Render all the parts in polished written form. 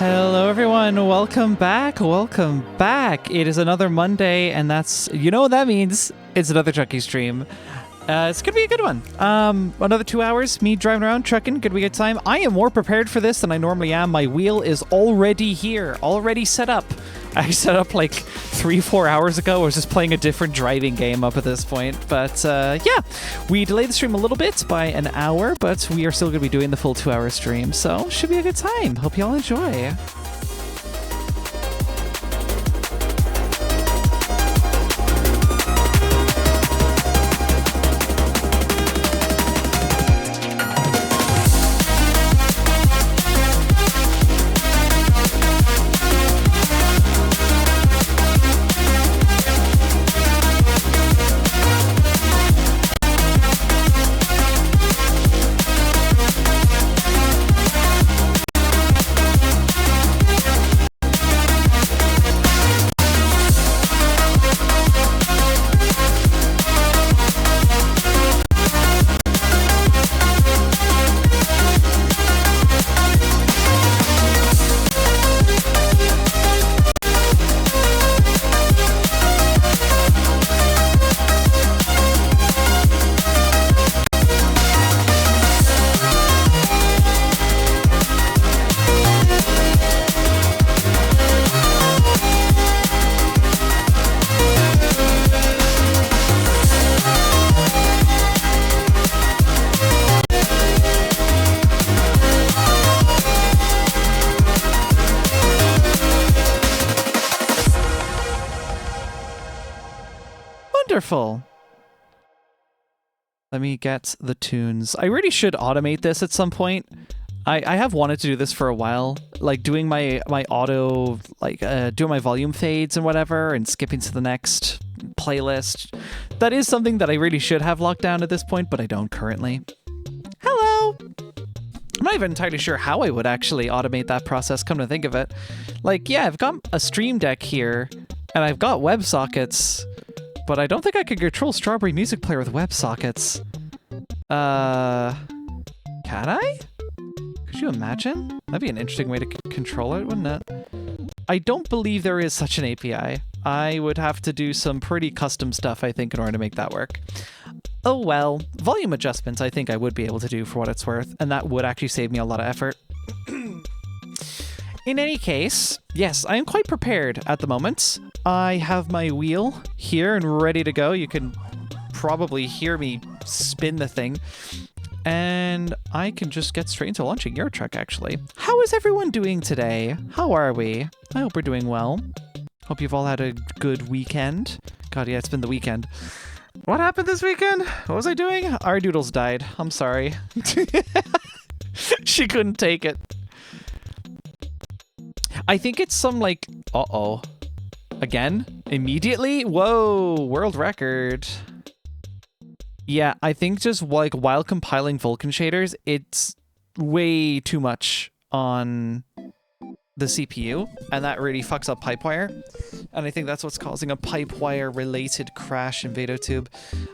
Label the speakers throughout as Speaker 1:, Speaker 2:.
Speaker 1: Hello everyone, welcome back. It is another Monday, and that's, you know what that means, it's another Trucking stream. It's gonna be a good one. Another 2 hours, me driving around, trucking, gonna be a good time. I am more prepared for this than I normally am. My wheel is already here, already set up. I set up like 3-4 hours ago. I was just playing a different driving game up at this point. But yeah, we delayed the stream a little bit by an hour, but we are still gonna be doing the full 2-hour stream. So should be a good time. Hope you all enjoy. Wonderful. Let me get the tunes. I really should automate this at some point. I have wanted to do this for a while, like doing my auto, like doing my volume fades and whatever, and skipping to the next playlist. That is something that I really should have locked down at this point, but I don't currently. Hello! I'm not even entirely sure how I would actually automate that process, come to think of it. Like, yeah, I've got a Stream Deck here, and I've got WebSockets, but I don't think I could control Strawberry Music Player with WebSockets. Can I? Could you imagine? That'd be an interesting way to control it, wouldn't it? I don't believe there is such an API. I would have to do some pretty custom stuff, I think, in order to make that work. Oh well. Volume adjustments I think I would be able to do for what it's worth, and that would actually save me a lot of effort. In any case, yes, I am quite prepared at the moment. I have my wheel here and ready to go. You can probably hear me spin the thing. And I can just get straight into launching your truck, actually. How is everyone doing today? How are we? I hope we're doing well. Hope you've all had a good weekend. God, yeah, it's been the weekend. What happened this weekend? What was I doing? Our Doodles died. I'm sorry. She couldn't take it. I think it's some like, uh-oh. Again? Immediately? Whoa, world record. Yeah, I think just like while compiling Vulkan shaders, it's way too much on the CPU, and that really fucks up Pipewire. And I think that's what's causing a Pipewire related crash in Vedotube.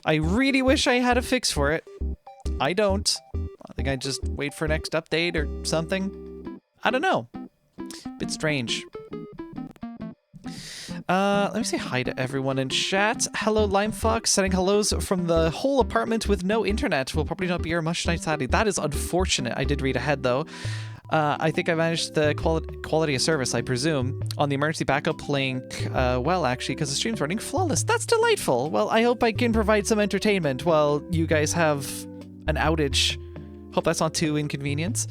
Speaker 1: I really wish I had a fix for it. I don't. I think I just wait for next update or something. I don't know. Bit strange. Let me say hi to everyone in chat. Hello, Limefox, sending hellos from the whole apartment with no internet. Will probably not be here much tonight, sadly. That is unfortunate. I did read ahead, though. I think I managed the quality of service, I presume, on the emergency backup link well, actually, because the stream's running flawless. That's delightful. Well, I hope I can provide some entertainment while you guys have an outage. Hope that's not too inconvenient.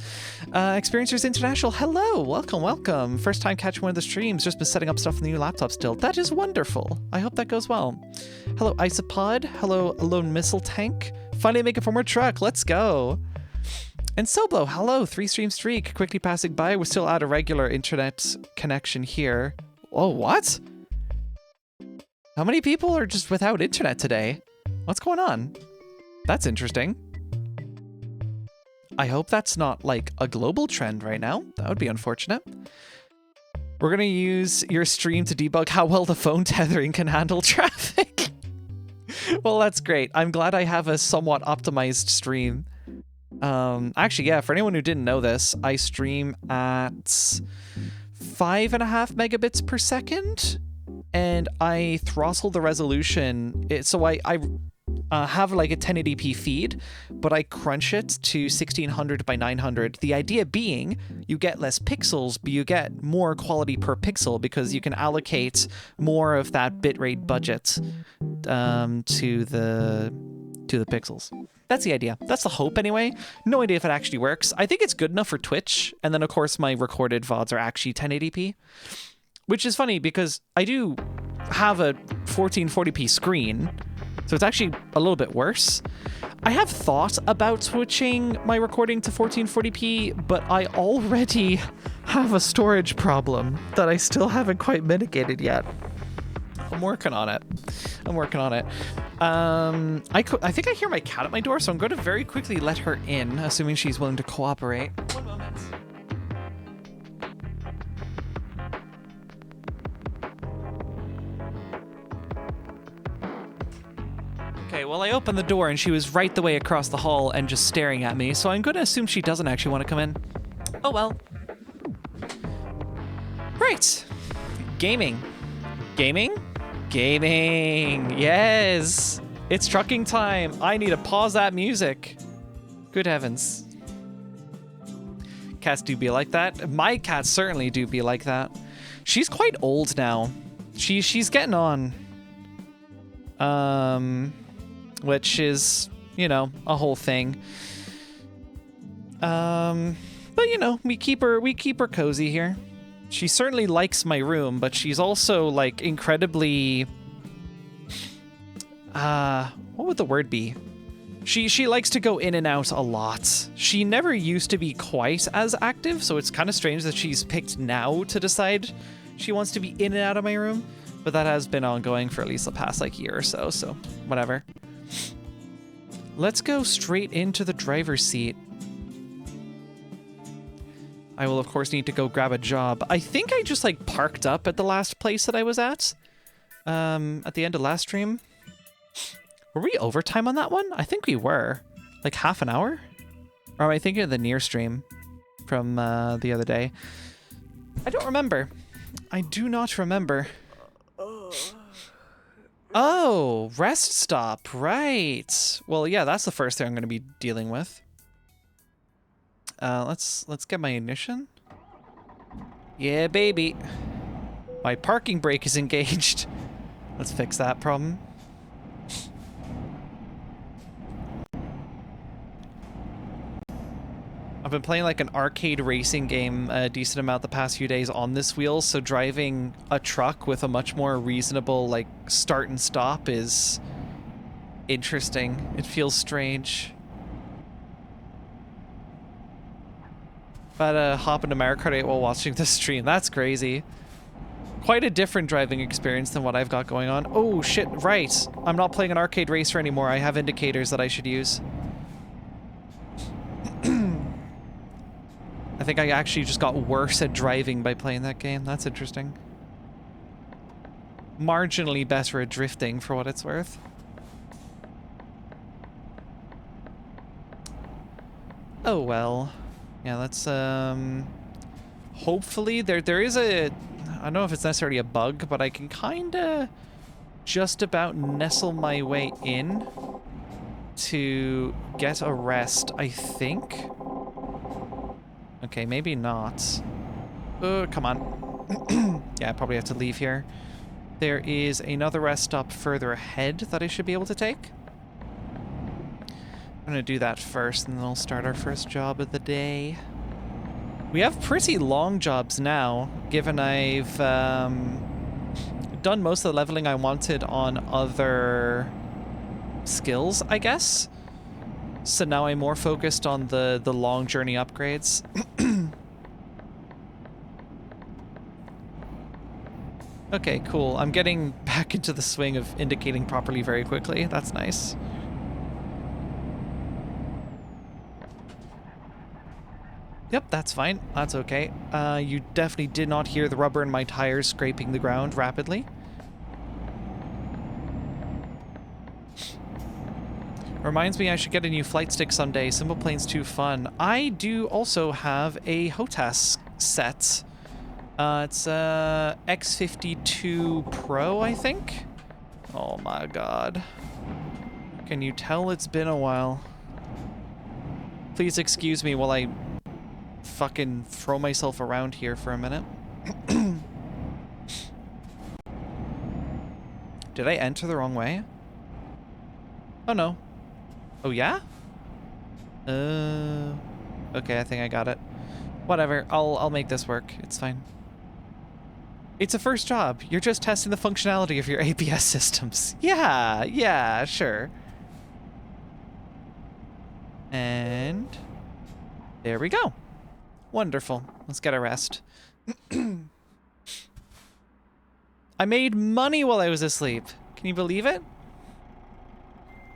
Speaker 1: Experiencers International, hello, welcome. First time catching one of the streams, just been setting up stuff on the new laptop still. That is wonderful. I hope that goes well. Hello, Isopod. Hello, Lone Missile Tank. Finally making for more truck, let's go. And Soblo, hello, 3-stream streak. Quickly passing by, we're still out of regular internet connection here. Oh, what? How many people are just without internet today? What's going on? That's interesting. I hope that's not like a global trend right now. That would be unfortunate. We're going to use your stream to debug how well the phone tethering can handle traffic. Well, that's great. I'm glad I have a somewhat optimized stream. Actually, yeah, for anyone who didn't know this, I stream at 5.5 megabits per second, and I throttle the resolution. So I have like a 1080p feed, but I crunch it to 1600 by 900. The idea being you get less pixels, but you get more quality per pixel because you can allocate more of that bitrate budget to the pixels. That's the idea. That's the hope anyway. No idea if it actually works. I think it's good enough for Twitch, and then of course my recorded VODs are actually 1080p, which is funny because I do have a 1440p screen, so it's actually a little bit worse. I have thought about switching my recording to 1440p, but I already have a storage problem that I still haven't quite mitigated yet. I'm working on it. I think I hear my cat at my door, so I'm going to very quickly let her in, assuming she's willing to cooperate. One moment. Okay, well, I opened the door and she was right the way across the hall and just staring at me, so I'm going to assume she doesn't actually want to come in. Oh well. Right. Gaming. Yes. It's trucking time. I need to pause that music. Good heavens. Cats do be like that. My cats certainly do be like that. She's quite old now. She's getting on. Which is, you know, a whole thing. But you know, we keep her cozy here. She certainly likes my room, but she's also like incredibly what would the word be? She likes to go in and out a lot. She never used to be quite as active, so it's kind of strange that she's picked now to decide she wants to be in and out of my room, but that has been ongoing for at least the past like year or so, so whatever. Let's go straight into the driver's seat. I will, of course, need to go grab a job. I think I just, like, parked up at the last place that I was at the end of last stream. Were we overtime on that one? I think we were. Like, half an hour? Or am I thinking of the near stream from the other day? I don't remember. I do not remember. Oh, rest stop. Right. Well, yeah, that's the first thing I'm going to be dealing with. Let's get my ignition. Yeah, baby. My parking brake is engaged. Let's fix that problem. I've been playing like an arcade racing game a decent amount the past few days on this wheel, so driving a truck with a much more reasonable like start and stop is interesting. It feels strange. But hop into Mario Kart 8 while watching this stream. That's crazy. Quite a different driving experience than what I've got going on. Oh shit, right. I'm not playing an arcade racer anymore. I have indicators that I should use. I think I actually just got worse at driving by playing that game. That's interesting. Marginally better at drifting for what it's worth. Oh well. Yeah, let's hopefully there is a, I don't know if it's necessarily a bug, but I can kinda just about nestle my way in to get a rest, I think. Okay, maybe not. Come on. Yeah, I probably have to leave here. There is another rest stop further ahead that I should be able to take. I'm gonna do that first, and then I'll start our first job of the day. We have pretty long jobs now, given I've done most of the leveling I wanted on other skills, I guess. So now I'm more focused on the long journey upgrades. Okay, cool. I'm getting back into the swing of indicating properly very quickly. That's nice. Yep, that's fine. That's okay. You definitely did not hear the rubber in my tires scraping the ground rapidly. Reminds me I should get a new flight stick someday. Simple plane's too fun. I do also have a HOTAS set. It's a X52 Pro, I think? Oh my god. Can you tell it's been a while? Please excuse me while I fucking throw myself around here for a minute. Did I enter the wrong way? Oh no. Oh yeah? Okay, I think I got it. Whatever, I'll make this work. It's fine. It's a first job. You're just testing the functionality of your ABS systems. Yeah, sure. And there we go. Wonderful. Let's get a rest. I made money while I was asleep. Can you believe it?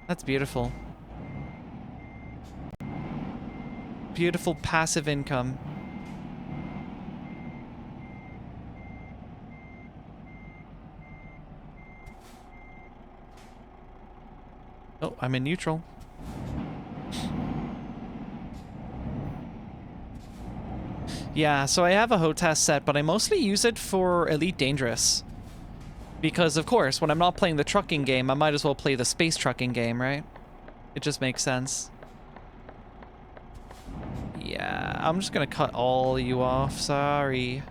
Speaker 1: That's beautiful. Beautiful passive income. Oh, I'm in neutral. Yeah, so I have a HOTAS set, but I mostly use it for Elite Dangerous. Because, of course, when I'm not playing the trucking game, I might as well play the space trucking game, right? It just makes sense. Yeah, I'm just gonna cut all you off. Sorry.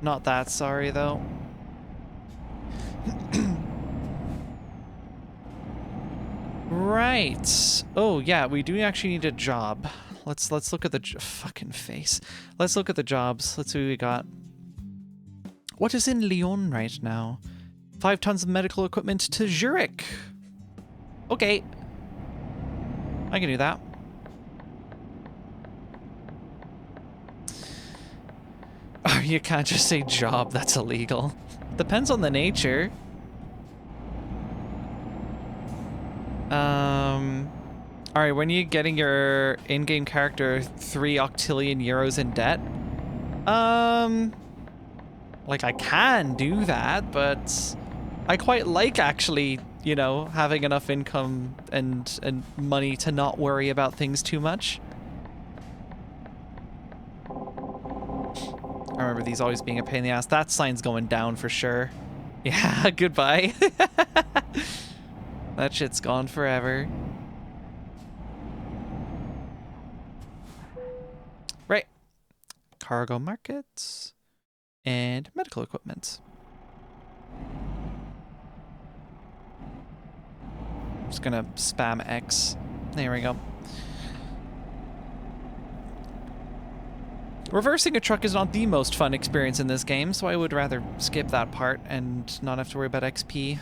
Speaker 1: Not that sorry, though. Right. Oh, yeah, we do actually need a job. Let's look at the fucking face. Let's look at the jobs. Let's see what we got. What is in Lyon right now? 5 tons of medical equipment to Zurich. Okay. I can do that. Oh, you can't just say job. That's illegal. Depends on the nature. Alright, when are you getting your in-game character 3 octillion euros in debt? Like, I can do that, but I quite like actually, you know, having enough income and money to not worry about things too much. I remember these always being a pain in the ass. That sign's going down for sure. Yeah, goodbye. That shit's gone forever. Right. Cargo markets and medical equipment. I'm just gonna spam X. There we go. Reversing a truck is not the most fun experience in this game, so I would rather skip that part and not have to worry about XP.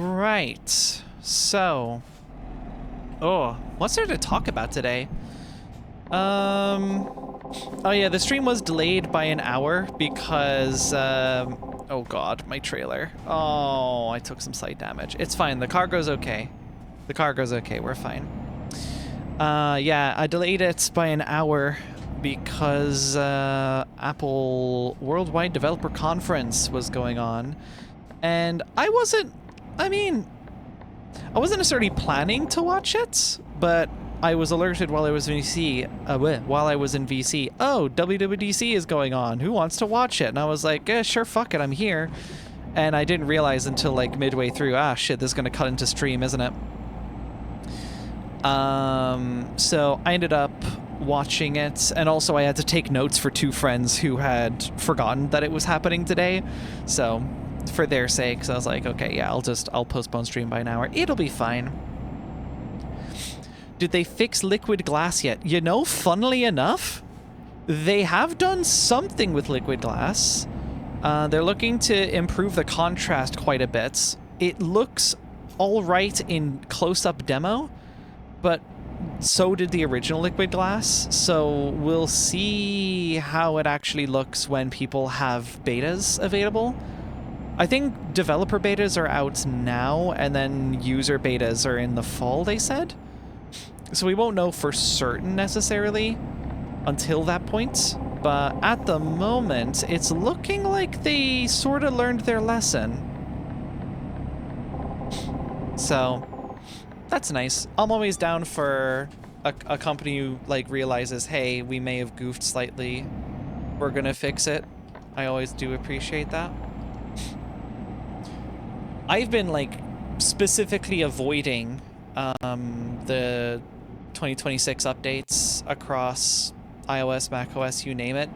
Speaker 1: Right, so, oh, what's there to talk about today? Oh yeah, the stream was delayed by an hour because, oh god, my trailer. Oh, I took some slight damage. It's fine, the cargo's okay. The cargo's okay, we're fine. Yeah, I delayed it by an hour because, Apple Worldwide Developer Conference was going on, and I wasn't necessarily planning to watch it, but I was alerted while I was in VC. Oh, WWDC is going on. Who wants to watch it? And I was like, sure, fuck it, I'm here. And I didn't realize until like midway through, ah, shit, this is gonna cut into stream, isn't it? So I ended up watching it, and also I had to take notes for 2 friends who had forgotten that it was happening today. So for their sakes, I was like, okay, yeah, I'll postpone stream by an hour. It'll be fine. Did they fix liquid glass yet? You know, funnily enough, they have done something with liquid glass. They're looking to improve the contrast quite a bit. It looks all right in close-up demo, but so did the original liquid glass. So we'll see how it actually looks when people have betas available. I think developer betas are out now, and then user betas are in the fall, they said. So we won't know for certain necessarily until that point. But at the moment, it's looking like they sort of learned their lesson. So, that's nice. I'm always down for a company who, like, realizes, hey, we may have goofed slightly. We're gonna fix it. I always do appreciate that. I've been, like, specifically avoiding the 2026 updates across iOS, macOS, you name it.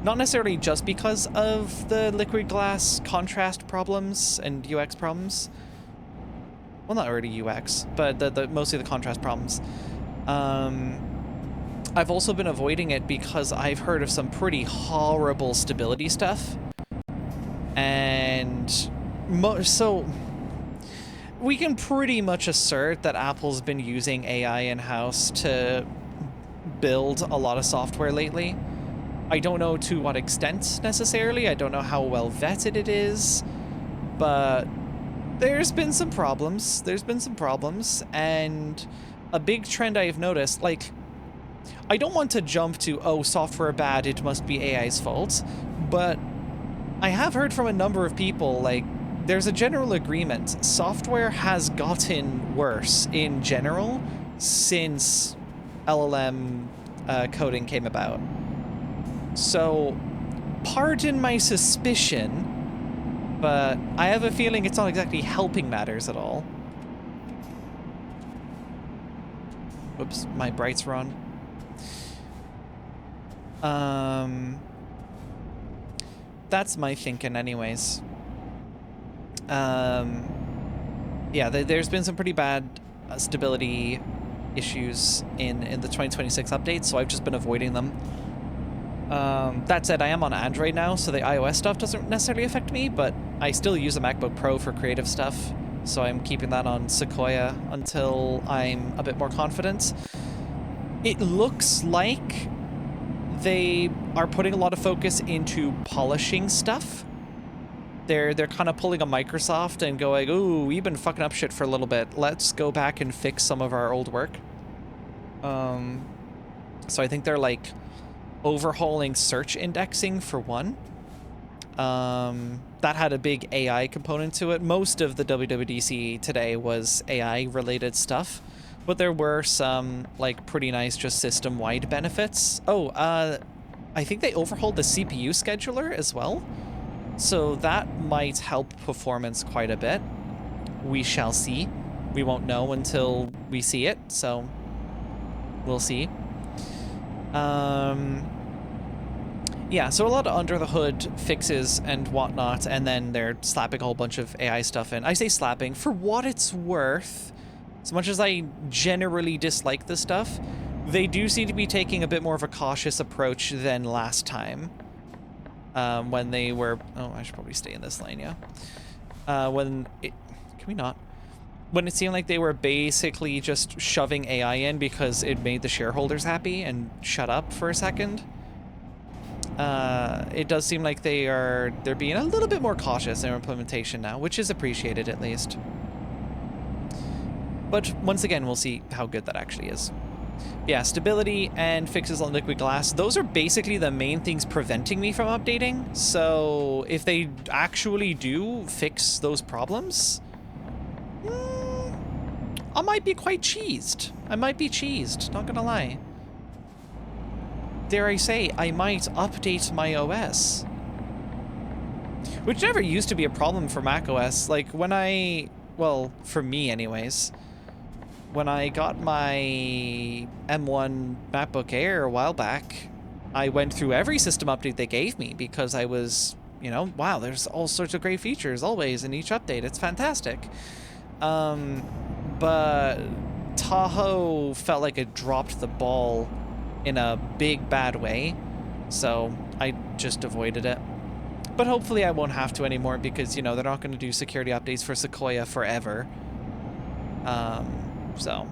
Speaker 1: Not necessarily just because of the liquid glass contrast problems and UX problems. Well, not already UX, but mostly the contrast problems. I've also been avoiding it because I've heard of some pretty horrible stability stuff. And so we can pretty much assert that Apple's been using AI in-house to build a lot of software lately. I don't know to what extent necessarily. I don't know how well vetted it is, but there's been some problems. And a big trend I've noticed, like, I don't want to jump to, oh, software bad, it must be AI's fault, but I have heard from a number of people, like, there's a general agreement. Software has gotten worse in general since LLM coding came about. So, pardon my suspicion, but I have a feeling it's not exactly helping matters at all. Whoops, my brights were on. That's my thinking anyways. Yeah, there's been some pretty bad stability issues in the 2026 updates, so I've just been avoiding them. That said, I am on Android now, so the iOS stuff doesn't necessarily affect me, but I still use a MacBook Pro for creative stuff, so I'm keeping that on Sequoia until I'm a bit more confident. It looks like they are putting a lot of focus into polishing stuff. They're kind of pulling a Microsoft and going, ooh, we've been fucking up shit for a little bit. Let's go back and fix some of our old work. So I think they're like overhauling search indexing for one. That had a big AI component to it. Most of the WWDC today was AI related stuff, but there were some like pretty nice just system-wide benefits. Oh, I think they overhauled the CPU scheduler as well. So that might help performance quite a bit. We shall see. We won't know until we see it, so we'll see. Yeah, so a lot of under the hood fixes and whatnot, and then they're slapping a whole bunch of AI stuff in. I say slapping, for what it's worth, as much as I generally dislike this stuff, they do seem to be taking a bit more of a cautious approach than last time. When they were... Oh, I should probably stay in this lane, yeah. Can we not? When it seemed like they were basically just shoving AI in because it made the shareholders happy and shut up for a second. It does seem like they're being a little bit more cautious in their implementation now, which is appreciated at least. But once again, we'll see how good that actually is. Yeah, stability and fixes on liquid glass, those are basically the main things preventing me from updating. So if they actually do fix those problems, I might be quite cheesed. I might be cheesed, not gonna lie. Dare I say, I might update my OS. Which never used to be a problem for macOS. Like when well, for me anyways, when I got my M1 MacBook Air a while back, I went through every system update they gave me because I was, you know, wow, there's all sorts of great features always in each update. It's fantastic. But Tahoe felt like it dropped the ball in a big bad way, so I just avoided it. But hopefully I won't have to anymore because, you know, they're not going to do security updates for Sequoia forever. So.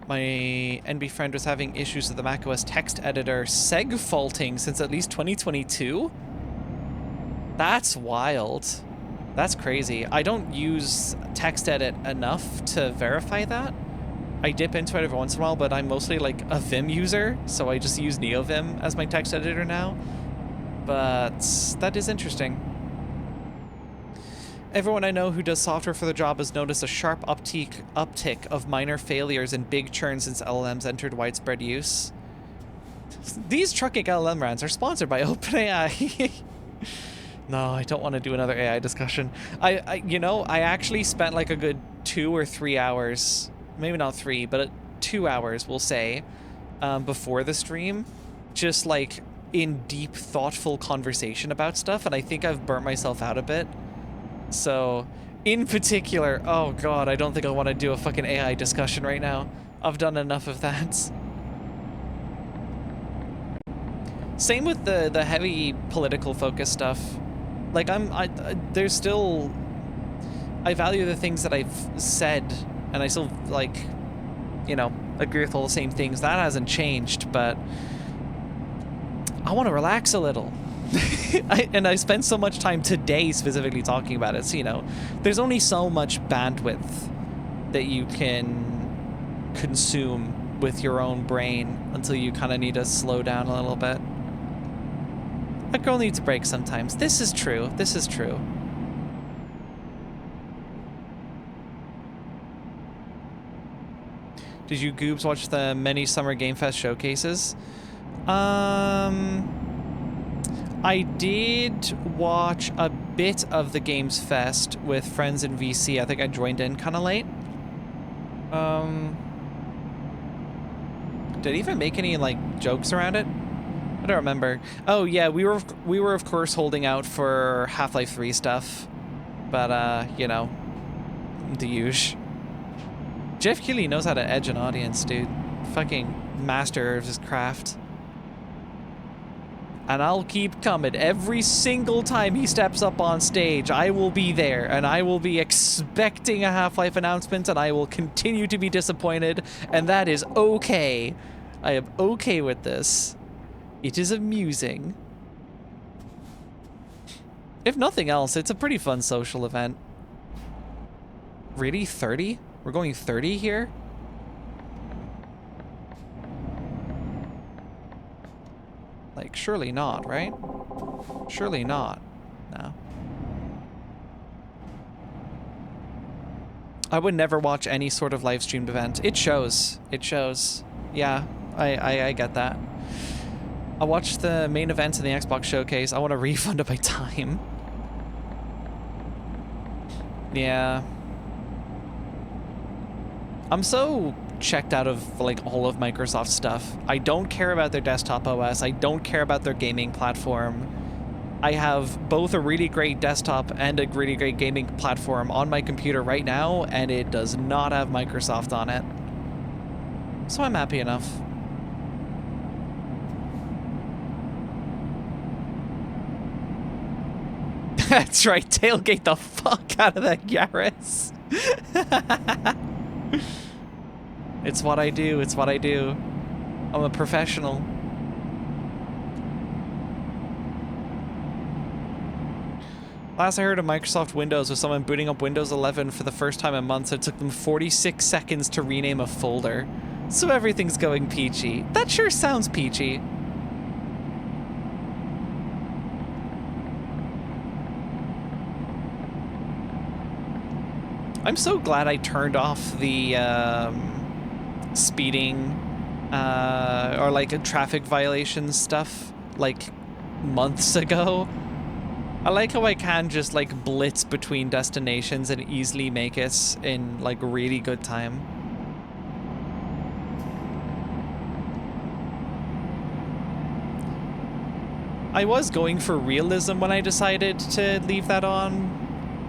Speaker 1: My NB friend was having issues with the macOS text editor seg faulting since at least 2022. That's wild. That's crazy. I don't use text edit enough to verify that. I dip into it every once in a while, but I'm mostly like a Vim user, so I just use NeoVim as my text editor now. But that is interesting. Everyone I know who does software for the job has noticed a sharp uptick of minor failures and big churn since LLMs entered widespread use. These trucking LLM rants are sponsored by OpenAI. No, I don't want to do another AI discussion. You know, I actually spent like a good 2 or 3 hours, maybe not 3, but 2 hours, we'll say, before the stream, just like in deep, thoughtful conversation about stuff, and I think I've burnt myself out a bit. So, in particular, oh god, I don't think I want to do a fucking AI discussion right now. I've done enough of that. Same with the heavy political focus stuff. Like there's still, I value the things that I've said, and I still like, you know, agree with all the same things. That hasn't changed, but I want to relax a little. And I spent so much time today specifically talking about it, so, you know, there's only so much bandwidth that you can consume with your own brain until you kind of need to slow down a little bit. A girl needs a break sometimes. This is true. This is true. Did you goobs watch the many Summer Game Fest showcases? I did watch a bit of the Games Fest with friends in VC. I think I joined in kind of late. Did it even make any like jokes around it? I don't remember. Oh yeah, we were of course holding out for Half-Life 3 stuff, but you know, the usual. Jeff Keighley knows how to edge an audience, dude. Fucking master of his craft. And I'll keep coming. Every single time he steps up on stage, I will be there, and I will be expecting a Half-Life announcement, and I will continue to be disappointed, and that is okay. I am okay with this. It is amusing. If nothing else, it's a pretty fun social event. Really? 30? We're going 30 here? Like, surely not, right? Surely not. No. I would never watch any sort of live streamed event. It shows. It shows. Yeah, I get that. I watched the main event in the Xbox showcase. I want a refund of my time. Yeah. I'm so checked out of like all of Microsoft stuff. I don't care about their desktop OS. I don't care about their gaming platform. I have both a really great desktop and a really great gaming platform on my computer right now, and it does not have Microsoft on it. So I'm happy enough. That's right, tailgate the fuck out of that Yaris. It's what I do, it's what I do. I'm a professional. Last I heard of Microsoft Windows was someone booting up Windows 11 for the first time in months. It took them 46 seconds to rename a folder. So everything's going peachy. That sure sounds peachy. I'm so glad I turned off the speeding or like traffic violation stuff like months ago. I like how I can just like blitz between destinations and easily make it in like really good time. I was going for realism when I decided to leave that on.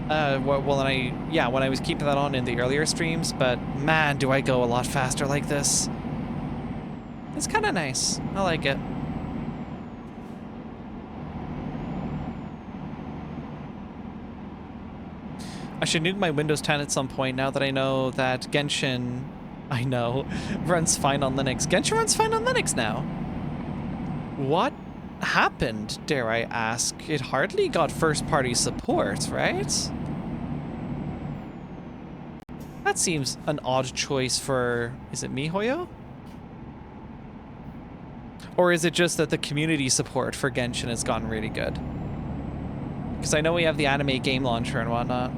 Speaker 1: When I was keeping that on in the earlier streams, but man, do I go a lot faster like this. It's kind of nice. I like it. I should nuke my Windows 10 at some point now that I know that Genshin, runs fine on Linux. Genshin runs fine on Linux now. What happened, dare I ask? It hardly got first-party support, right? That seems an odd choice for... Is it MiHoYo? Or is it just that the community support for Genshin has gotten really good? Because I know we have the anime game launcher and whatnot.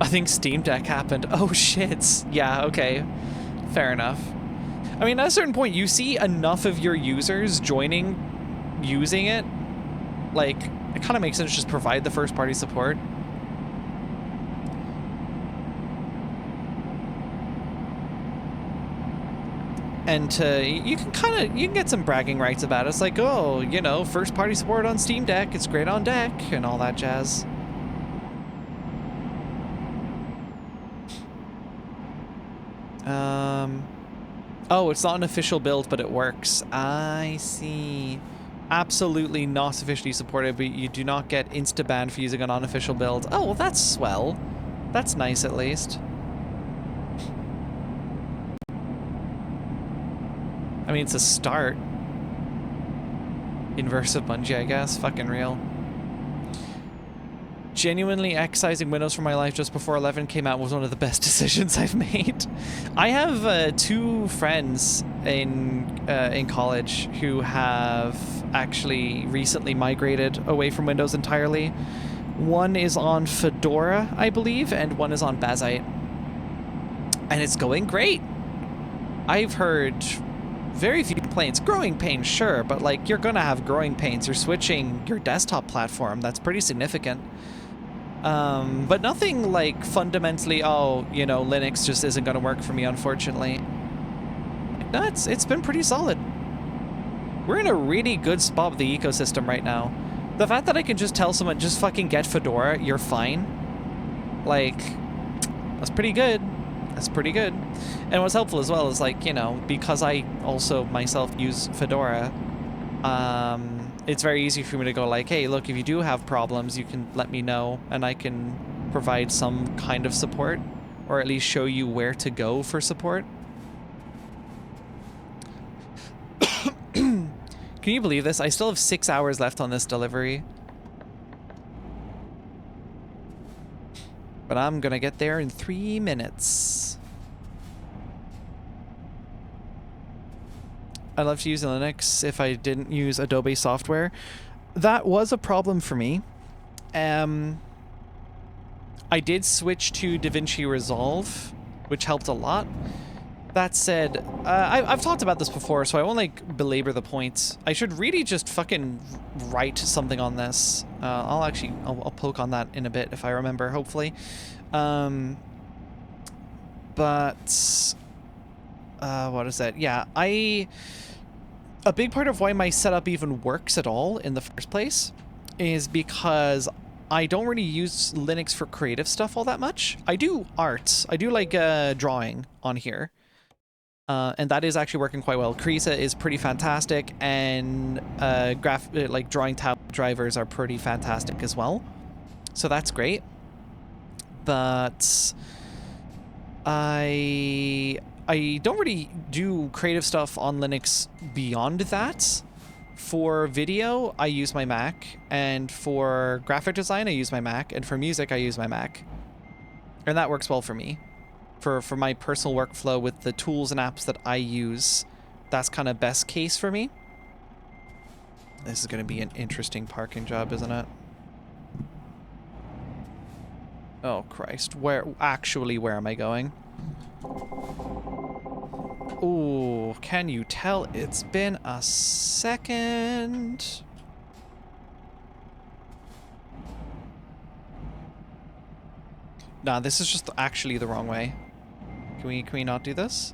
Speaker 1: I think Steam Deck happened. Oh, shit. Yeah, okay. Fair enough. I mean, at a certain point, you see enough of your users joining, using it. Like, it kind of makes sense to just provide the first-party support. And you can get some bragging rights about it. It's like, oh, you know, first party support on Steam Deck, it's great on deck, and all that jazz. Oh, it's not an official build, but it works. I see. Absolutely not officially supported, but you do not get insta-ban for using an unofficial build. Oh, well, that's swell. That's nice, at least. I mean, it's a start. Inverse of Bungie, I guess. Fucking real. Genuinely excising Windows from my life just before 11 came out was one of the best decisions I've made. I have 2 friends in college who have actually recently migrated away from Windows entirely. One is on Fedora, I believe, and one is on Bazite. And it's going great. I've heard very few complaints. Growing pains, sure, but like you're gonna have growing pains. You're switching your desktop platform. That's pretty significant. But nothing like fundamentally, oh, you know, Linux just isn't gonna work for me, unfortunately. No, it's been pretty solid. We're in a really good spot with the ecosystem right now. The fact that I can just tell someone, just fucking get Fedora, you're fine. Like, that's pretty good. That's pretty good. And what's helpful as well is, like, you know, because I also myself use Fedora, it's very easy for me to go like, hey, look, if you do have problems, you can let me know and I can provide some kind of support, or at least show you where to go for support. Can you believe this? I still have 6 hours left on this delivery. But I'm gonna get there in 3 minutes. I'd love to use Linux if I didn't use Adobe software. That was a problem for me. I did switch to DaVinci Resolve, which helped a lot. That said, I've talked about this before, so I won't like belabor the points. I should really just fucking write something on this. I'll poke on that in a bit if I remember, hopefully. What is that? Yeah, a big part of why my setup even works at all in the first place is because I don't really use Linux for creative stuff all that much. I do art. I do like drawing on here. And that is actually working quite well. Krisa is pretty fantastic, and like drawing tablet drivers are pretty fantastic as well. So that's great. But I don't really do creative stuff on Linux beyond that. For video, I use my Mac, and for graphic design, I use my Mac, and for music, I use my Mac. And that works well for me. For my personal workflow with the tools and apps that I use, that's kind of best case for me. This is going to be an interesting parking job, isn't it? Oh, Christ. Where am I going? Ooh, can you tell it's been a second? Nah, this is just actually the wrong way. Can we not do this?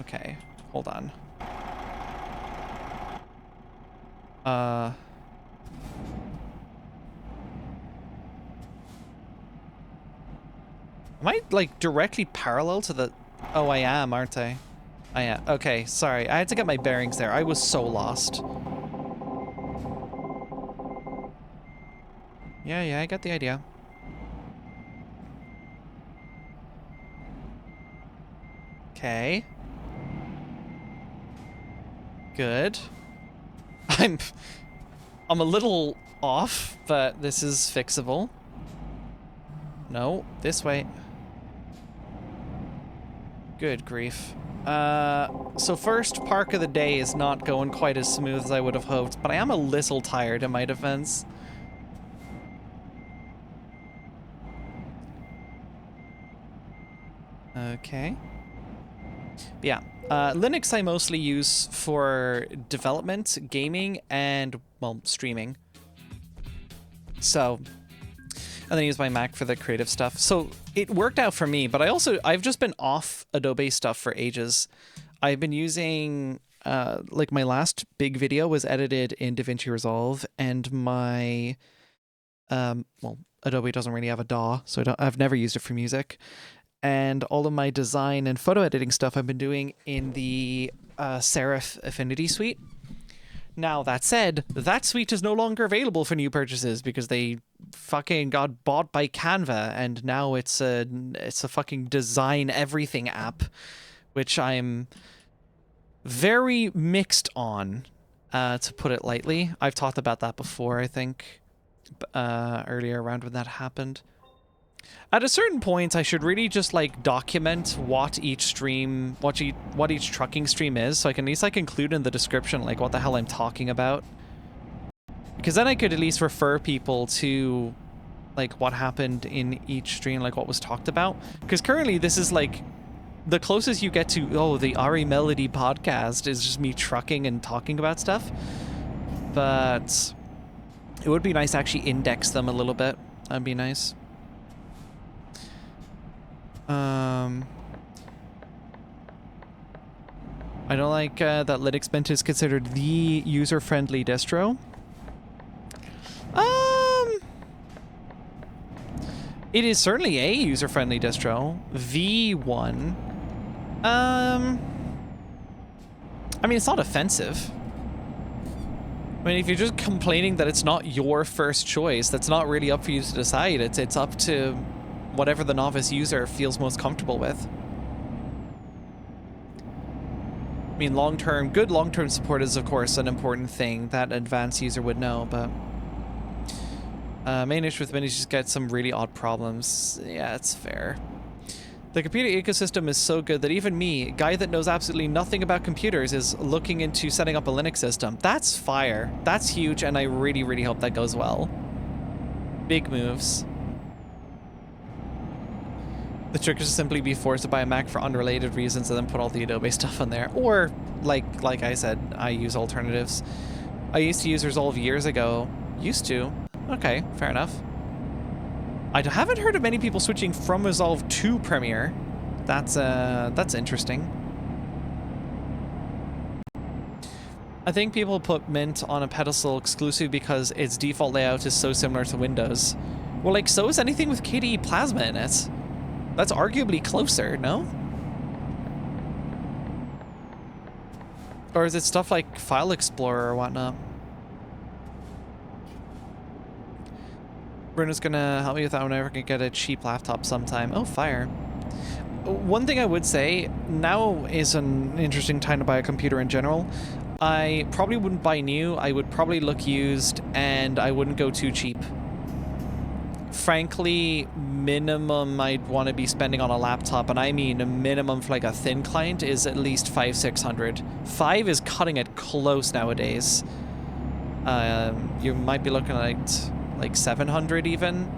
Speaker 1: Okay, hold on. Am I like directly parallel to the... Oh, I am, aren't I? I am. Okay, sorry. I had to get my bearings there. I was so lost. Yeah, I got the idea. Okay. Good. I'm a little off, but this is fixable. No, this way. Good grief. So first park of the day is not going quite as smooth as I would have hoped, but I am a little tired in my defense. Okay. Yeah. Linux I mostly use for development, gaming, and, well, streaming. So, and then I use my Mac for the creative stuff. So it worked out for me, but I've just been off Adobe stuff for ages. I've been using, like my last big video was edited in DaVinci Resolve, and my, well, Adobe doesn't really have a DAW, so I've never used it for music. And all of my design and photo editing stuff I've been doing in the Serif Affinity Suite. Now, that said, that suite is no longer available for new purchases because they fucking got bought by Canva, and now it's a fucking design everything app, which I'm very mixed on, to put it lightly. I've talked about that before, I think, earlier around when that happened. At a certain point, I should really just, like, document what each stream, what each trucking stream is, so I can at least, like, include in the description, like, what the hell I'm talking about. Because then I could at least refer people to, like, what happened in each stream, like, what was talked about. Because currently, this is, like, the closest you get to, oh, the Ari Melody podcast is just me trucking and talking about stuff. But it would be nice to actually index them a little bit. That'd be nice. I don't like that Linux Mint is considered the user-friendly distro. It is certainly a user-friendly distro. V1. I mean, it's not offensive. I mean, if you're just complaining that it's not your first choice, that's not really up for you to decide. It's up to whatever the novice user feels most comfortable with. I mean, good long-term support is, of course, an important thing that an advanced user would know, but main issue with Mint is just get some really odd problems. Yeah, it's fair. The computer ecosystem is so good that even me, a guy that knows absolutely nothing about computers, is looking into setting up a Linux system. That's fire. That's huge, and I really, really hope that goes well. Big moves. The trick is to simply be forced to buy a Mac for unrelated reasons and then put all the Adobe stuff on there. Or, like I said, I use alternatives. I used to use Resolve years ago. Used to? Okay, fair enough. I haven't heard of many people switching from Resolve to Premiere. That's interesting. I think people put Mint on a pedestal exclusively because its default layout is so similar to Windows. Well, like, so is anything with KDE Plasma in it. That's arguably closer, no? Or is it stuff like File Explorer or whatnot? Bruno's gonna help me with that whenever I can get a cheap laptop sometime. Oh, fire. One thing I would say, now is an interesting time to buy a computer in general. I probably wouldn't buy new, I would probably look used, and I wouldn't go too cheap. Frankly, minimum I'd want to be spending on a laptop, and I mean a minimum for like a thin client, is at least $500-600. 5 is cutting it close nowadays. You might be looking at like 700 even,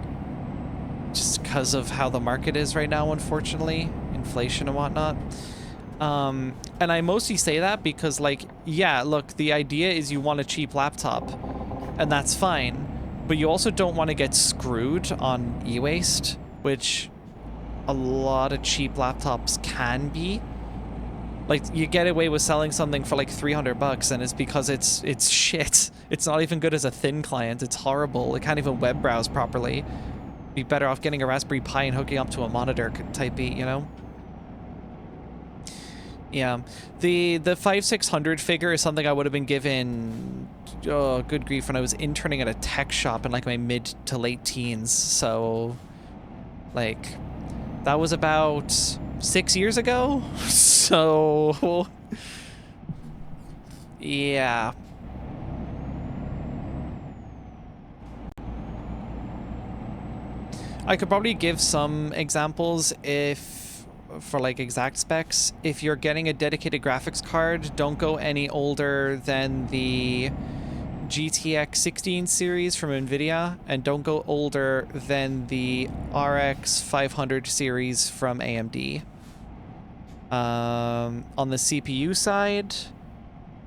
Speaker 1: just because of how the market is right now, unfortunately, inflation and whatnot. And I mostly say that because, like, yeah, look, the idea is you want a cheap laptop, and that's fine. But you also don't want to get screwed on e-waste, which a lot of cheap laptops can be. Like, you get away with selling something for like $300 and it's because it's shit. It's not even good as a thin client. It's horrible. It can't even web browse properly. Be better off getting a Raspberry Pi and hooking up to a monitor type beat, you know? Yeah, the 500-600 figure is something I would have been given, oh, good grief, when I was interning at a tech shop in like my mid to late teens. So, like, that was about 6 years ago. So, yeah. I could probably give some examples for like exact specs. If you're getting a dedicated graphics card, don't go any older than the GTX 16 series from NVIDIA, and don't go older than the RX 500 series from AMD. On the CPU side,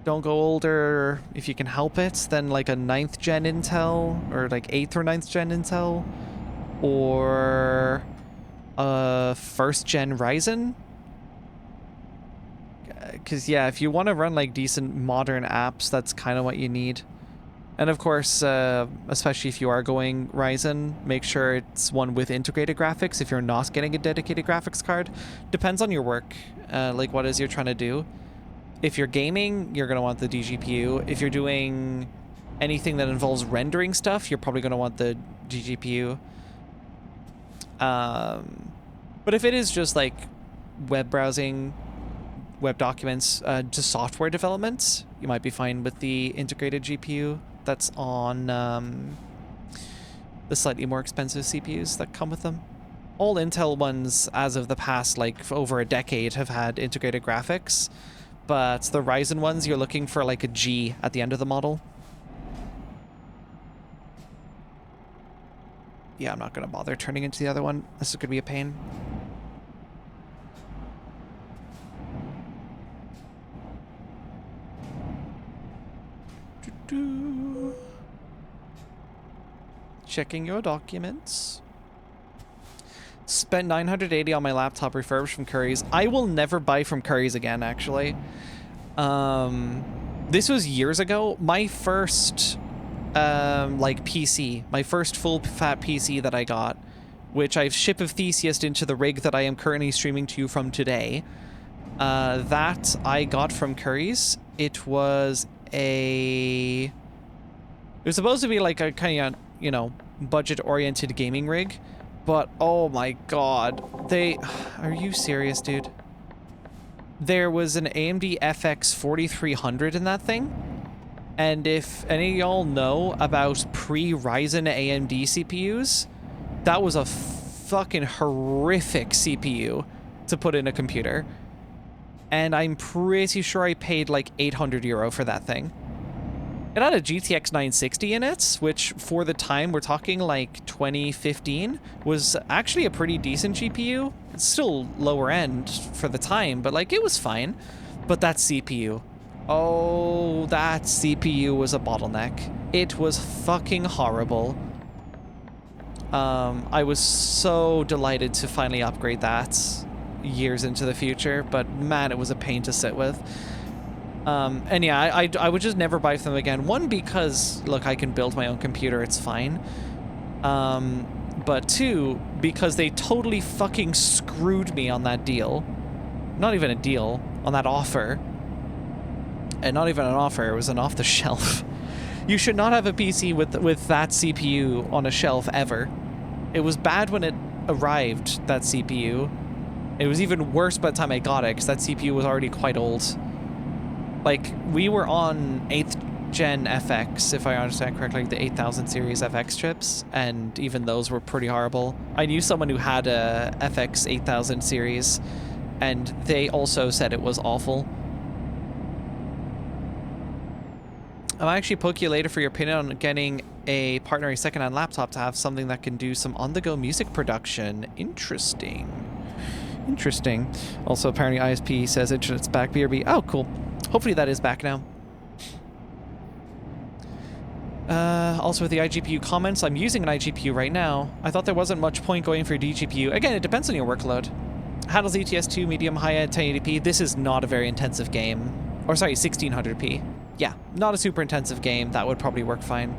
Speaker 1: don't go older, if you can help it, than like a 9th gen Intel, or like 8th or 9th gen Intel, or a 1st gen Ryzen. Because yeah, if you want to run like decent modern apps, that's kind of what you need. And of course, especially if you are going Ryzen, make sure it's one with integrated graphics if you're not getting a dedicated graphics card. Depends on your work, like what it is you're trying to do. If you're gaming, you're going to want the DGPU. If you're doing anything that involves rendering stuff, you're probably going to want the GGPU. But if it is just like web browsing, web documents, just software development, you might be fine with the integrated GPU that's on the slightly more expensive CPUs that come with them. All Intel ones, as of the past like over a decade, have had integrated graphics, but the Ryzen ones, you're looking for like a G at the end of the model. Yeah, I'm not going to bother turning into the other one. This is going to be a pain. Checking your documents. Spent 980 on my laptop refurbished from Curry's. I will never buy from Curry's again, actually. This was years ago. My first like PC, my first full fat PC that I got, which I've ship of Theseus'd into the rig that I am currently streaming to you from today. That I got from Curry's. It was supposed to be like a kind of, you know, budget-oriented gaming rig, but oh my god, are you serious, dude? There was an AMD FX 4300 in that thing, and if any of y'all know about pre-Ryzen AMD CPUs, that was a fucking horrific CPU to put in a computer, and I'm pretty sure I paid like €800 for that thing. It had a GTX 960 in it, which for the time, we're talking like 2015, was actually a pretty decent GPU. It's still lower end for the time, but like it was fine. But that CPU, oh, that CPU was a bottleneck. It was fucking horrible. I was so delighted to finally upgrade that years into the future, but man, it was a pain to sit with. And yeah, I would just never buy from them again. One, because, look, I can build my own computer, it's fine. But two, because they totally fucking screwed me on that deal. Not even a deal, on that offer. And not even an offer, it was an off-the-shelf. You should not have a PC with that CPU on a shelf ever. It was bad when it arrived, that CPU. It was even worse by the time I got it, because that CPU was already quite old. Like, we were on 8th gen FX, if I understand correctly, like the 8000 series FX chips, and even those were pretty horrible. I knew someone who had a FX 8000 series, and they also said it was awful. I'll actually poke you later for your opinion on getting a partner a second-hand laptop to have something that can do some on-the-go music production. Interesting. Interesting. Also, apparently ISP says internet's back, BRB. Oh, cool. Hopefully that is back now. Also with the iGPU comments, I'm using an iGPU right now. I thought there wasn't much point going for DGPU. Again, it depends on your workload. Handles ETS2, medium, high at 1080p. This is not a very intensive game. Or sorry, 1600p. Yeah, not a super intensive game. That would probably work fine.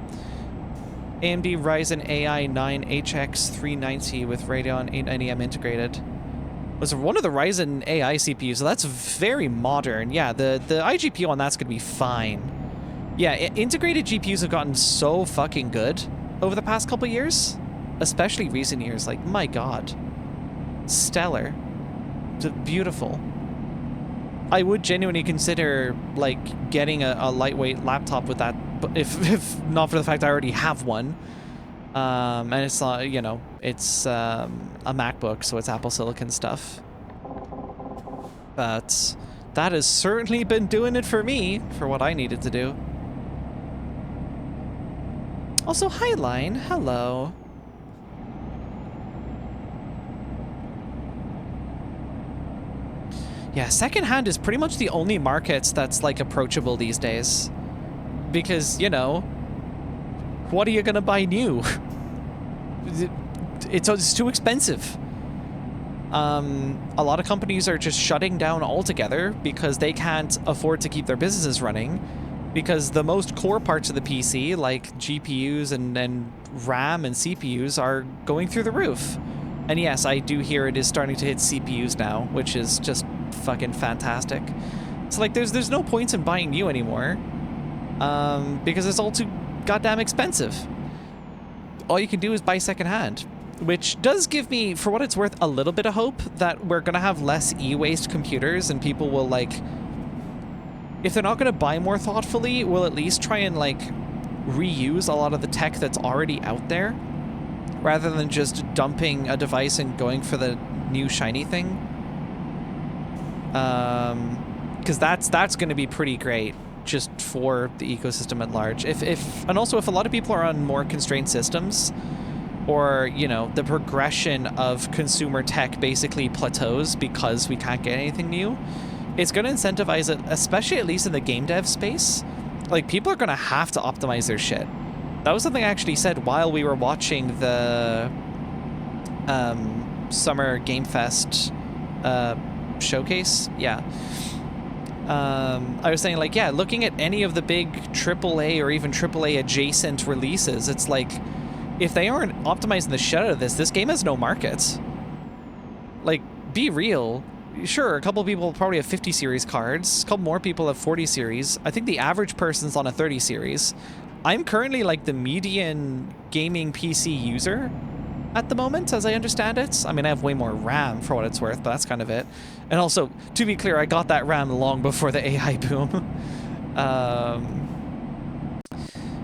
Speaker 1: AMD Ryzen AI 9 HX 390 with Radeon 890M integrated. Was one of the Ryzen AI CPUs, so that's very modern. Yeah, the iGPU on that's going to be fine. Yeah, integrated GPUs have gotten so fucking good over the past couple years, especially recent years. Like, my god. Stellar. Beautiful. I would genuinely consider, like, getting a lightweight laptop with that, if not for the fact I already have one. And it's not, you know, it's a MacBook, so it's Apple Silicon stuff. But that has certainly been doing it for me, for what I needed to do. Also, hi, Line. Hello. Yeah, secondhand is pretty much the only market that's, like, approachable these days. Because, you know, what are you gonna buy new? It's too expensive. A lot of companies are just shutting down altogether because they can't afford to keep their businesses running, because the most core parts of the PC, like GPUs and RAM and CPUs, are going through the roof. And yes, I do hear it is starting to hit CPUs now, which is just fucking fantastic. So like there's no point in buying new anymore, because it's all too goddamn expensive. All you can do is buy secondhand, which does give me, for what it's worth, a little bit of hope that we're gonna have less e-waste computers, and people will, like, if they're not gonna buy more thoughtfully, will at least try and, like, reuse a lot of the tech that's already out there, rather than just dumping a device and going for the new shiny thing. Because that's gonna be pretty great just for the ecosystem at large. And also if a lot of people are on more constrained systems, or, you know, the progression of consumer tech basically plateaus because we can't get anything new, it's going to incentivize it, especially at least in the game dev space. Like, people are going to have to optimize their shit. That was something I actually said while we were watching the Summer Game Fest showcase. Yeah. I was saying, like, yeah, looking at any of the big AAA or even AAA adjacent releases, it's like, if they aren't optimizing the shit out of this game has no market. Like, be real. Sure, a couple people probably have 50 series cards. A couple more people have 40 series. I think the average person's on a 30 series. I'm currently, like, the median gaming PC user at the moment, as I understand it. I mean, I have way more RAM for what it's worth, but that's kind of it. And also, to be clear, I got that RAM long before the AI boom.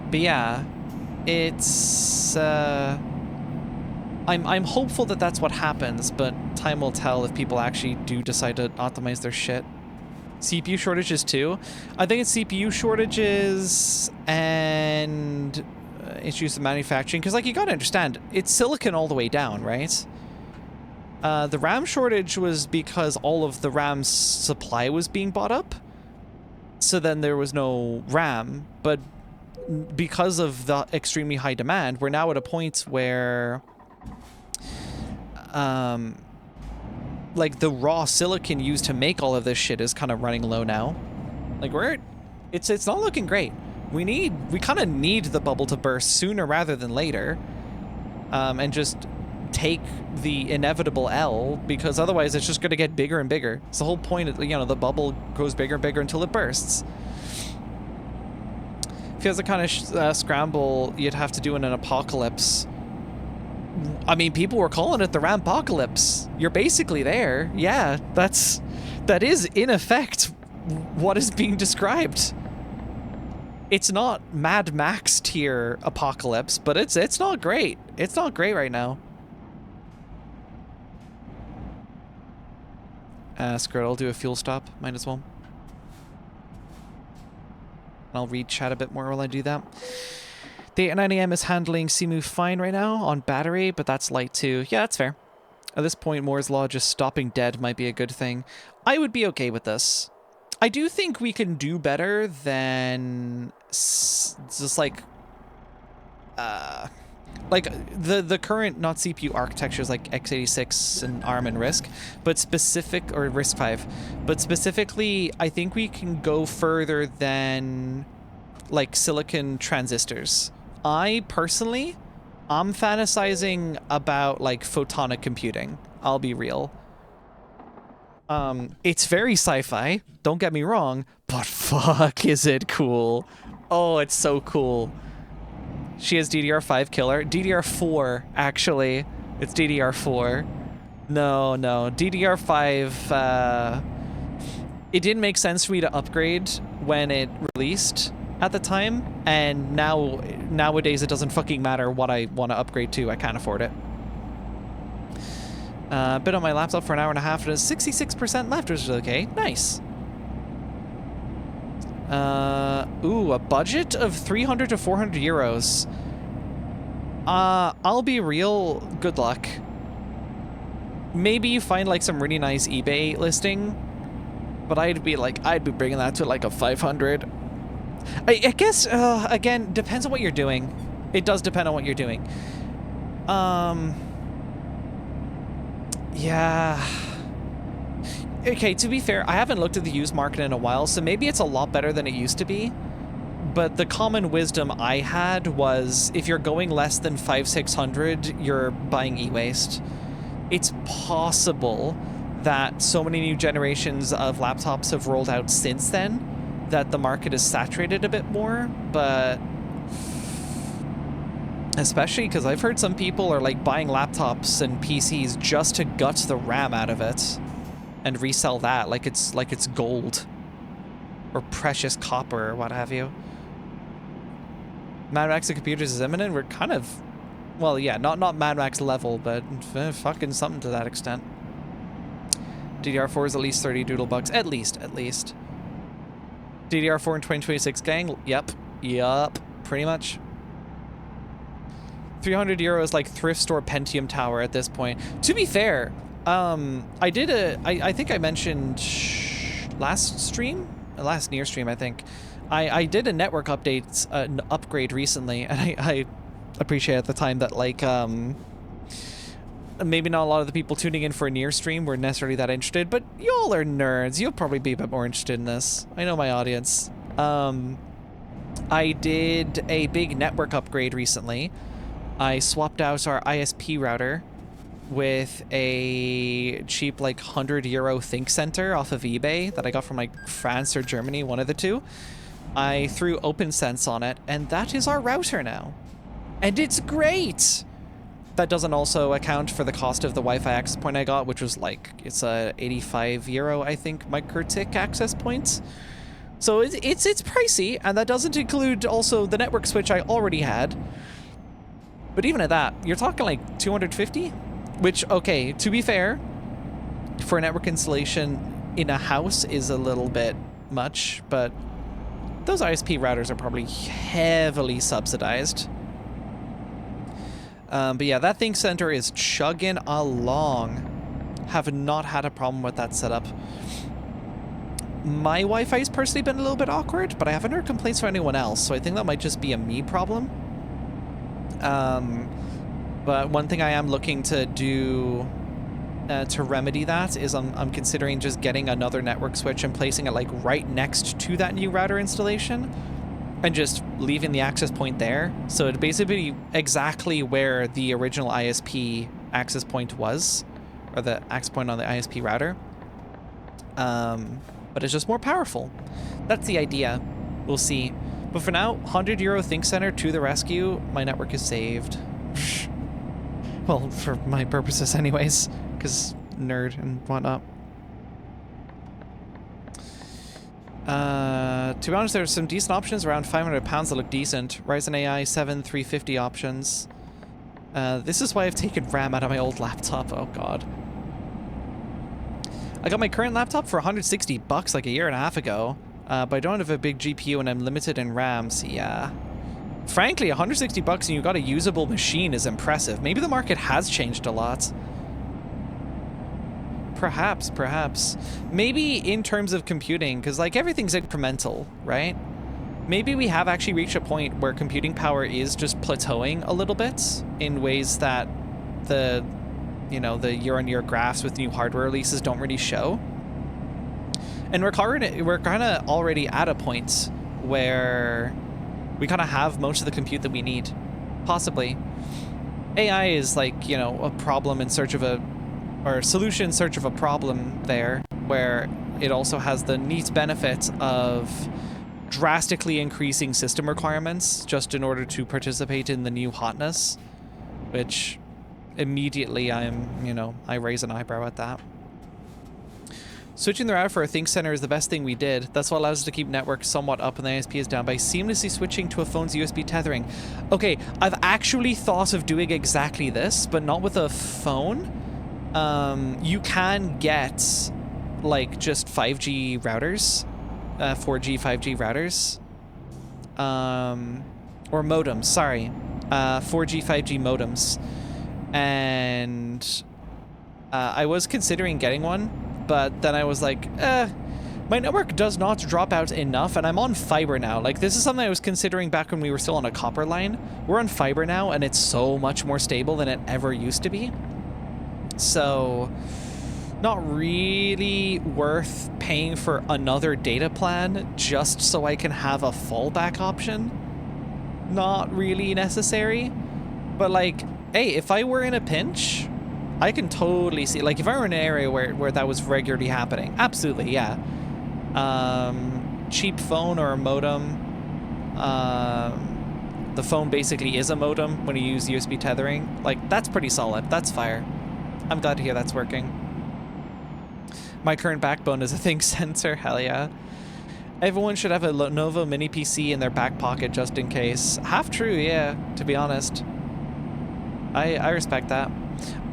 Speaker 1: But yeah. It's, I'm hopeful that that's what happens, but time will tell if people actually do decide to optimize their shit. CPU shortages too. I think it's CPU shortages and issues with manufacturing, because, like, you gotta understand, it's silicon all the way down, right? The RAM shortage was because all of the RAM's supply was being bought up, so then there was no RAM, but because of the extremely high demand, we're now at a point where like, the raw silicon used to make all of this shit is kind of running low now. Like, it's not looking great. We kind of need the bubble to burst sooner rather than later, and just take the inevitable L, because otherwise it's just going to get bigger and bigger. It's the whole point of, you know, the bubble goes bigger and bigger until it bursts. Feels the kind of scramble you'd have to do in an apocalypse. I mean, people were calling it the Rampocalypse. You're basically there. Yeah, that is in effect what is being described. It's not Mad Max tier apocalypse, but it's not great. It's not great right now. Screw it, I'll do a fuel stop. Might as well. I'll read chat a bit more while I do that. The 9am is handling Simu fine right now on battery, but that's light too. Yeah, that's fair. At this point, Moore's Law just stopping dead might be a good thing. I would be okay with this. I do think we can do better than just like the current not CPU architectures like x86 and ARM and RISC, but RISC-V, but specifically, I think we can go further than like silicon transistors. I'm fantasizing about like photonic computing. I'll be real. It's very sci-fi, don't get me wrong, but fuck is it cool. Oh, it's so cool. She has DDR5 killer. DDR4, actually. It's DDR4. No. DDR5, it didn't make sense for me to upgrade when it released, at the time, and nowadays it doesn't fucking matter what I want to upgrade to. I can't afford it. Been on my laptop for an hour and a half, and it's 66% left, which is okay. Nice. Ooh, a budget of 300 to 400 euros. I'll be real, good luck. Maybe you find like some really nice eBay listing, but I'd be bringing that to like a 500. I guess, again, depends on what you're doing. It does depend on what you're doing. Yeah. Okay, to be fair, I haven't looked at the used market in a while, so maybe it's a lot better than it used to be. But the common wisdom I had was if you're going less than 500-600, you're buying e-waste. It's possible that so many new generations of laptops have rolled out since then that the market is saturated a bit more, but especially because I've heard some people are like buying laptops and PCs just to gut the RAM out of it and resell that like it's gold or precious copper or what have you. Mad Max of computers is imminent. We're kind of, well, yeah, not Mad Max level, but fucking something to that extent. DDR4 is at least 30 doodle bucks, at least. DDR4 in 2026, gang. Yep, pretty much. 300 euros like thrift store Pentium tower at this point. To be fair, I think I mentioned last near stream, I think. I did a network update, an upgrade recently, and I appreciate at the time that like maybe not a lot of the people tuning in for a near stream were necessarily that interested, but y'all are nerds. You'll probably be a bit more interested in this. I know my audience. I did a big network upgrade recently. I swapped out our ISP router with a cheap like 100 euro Think Center off of eBay that I got from like France or Germany, one of the two. I threw OpenSense on it, and that is our router now. And it's great! That doesn't also account for the cost of the Wi-Fi access point I got, which was like, it's a 85 euro, I think, MikroTik access point. So it's pricey, and that doesn't include also the network switch I already had. But even at that, you're talking like 250? Which, okay, to be fair, for a network installation in a house is a little bit much, but those ISP routers are probably heavily subsidized. But yeah, that Think Center is chugging along. Have not had a problem with that setup. My Wi-Fi's personally been a little bit awkward, but I haven't heard complaints from anyone else, so I think that might just be a me problem. But one thing I am looking to do to remedy that is I'm considering just getting another network switch and placing it like right next to that new router installation and just leaving the access point there. So it'd basically be exactly where the original ISP access point was, or the access point on the ISP router. But it's just more powerful. That's the idea. We'll see. But for now, 100 euro Think Center to the rescue. My network is saved. Well, for my purposes anyways, because nerd and whatnot. To be honest, there's some decent options around £500 that look decent. Ryzen AI 7 350 options. This is why I've taken RAM out of my old laptop. Oh god. I got my current laptop for 160 bucks like a year and a half ago, but I don't have a big GPU and I'm limited in RAM, so yeah. Frankly, 160 bucks and you got a usable machine is impressive. Maybe the market has changed a lot. Perhaps. Maybe in terms of computing, because like everything's incremental, right? Maybe we have actually reached a point where computing power is just plateauing a little bit in ways that the year-on-year graphs with new hardware releases don't really show. And we're kind of already at a point where we kind of have most of the compute that we need, possibly. AI is like, a problem in search of or a solution in search of a problem there, where it also has the neat benefit of drastically increasing system requirements just in order to participate in the new hotness, which immediately I raise an eyebrow at that. Switching the router for a think center is the best thing we did. That's what allows us to keep network somewhat up when the ISP is down by seamlessly switching to a phone's USB tethering. Okay, I've actually thought of doing exactly this, but not with a phone. You can get like just 5G routers, 4G, 5G routers, or modems, sorry, 4G, 5G modems. And I was considering getting one, but then I was like, my network does not drop out enough, and I'm on fiber now. Like, this is something I was considering back when we were still on a copper line. We're on fiber now, and it's so much more stable than it ever used to be. So, not really worth paying for another data plan just so I can have a fallback option. Not really necessary. But, like, hey, if I were in a pinch, I can totally see, like, if I were in an area where that was regularly happening, absolutely, yeah. Cheap phone or a modem. The phone basically is a modem when you use USB tethering. Like, that's pretty solid. That's fire. I'm glad to hear that's working. My current backbone is a Think sensor. Hell yeah. Everyone should have a Lenovo mini PC in their back pocket just in case. Half true, yeah, to be honest. I respect that.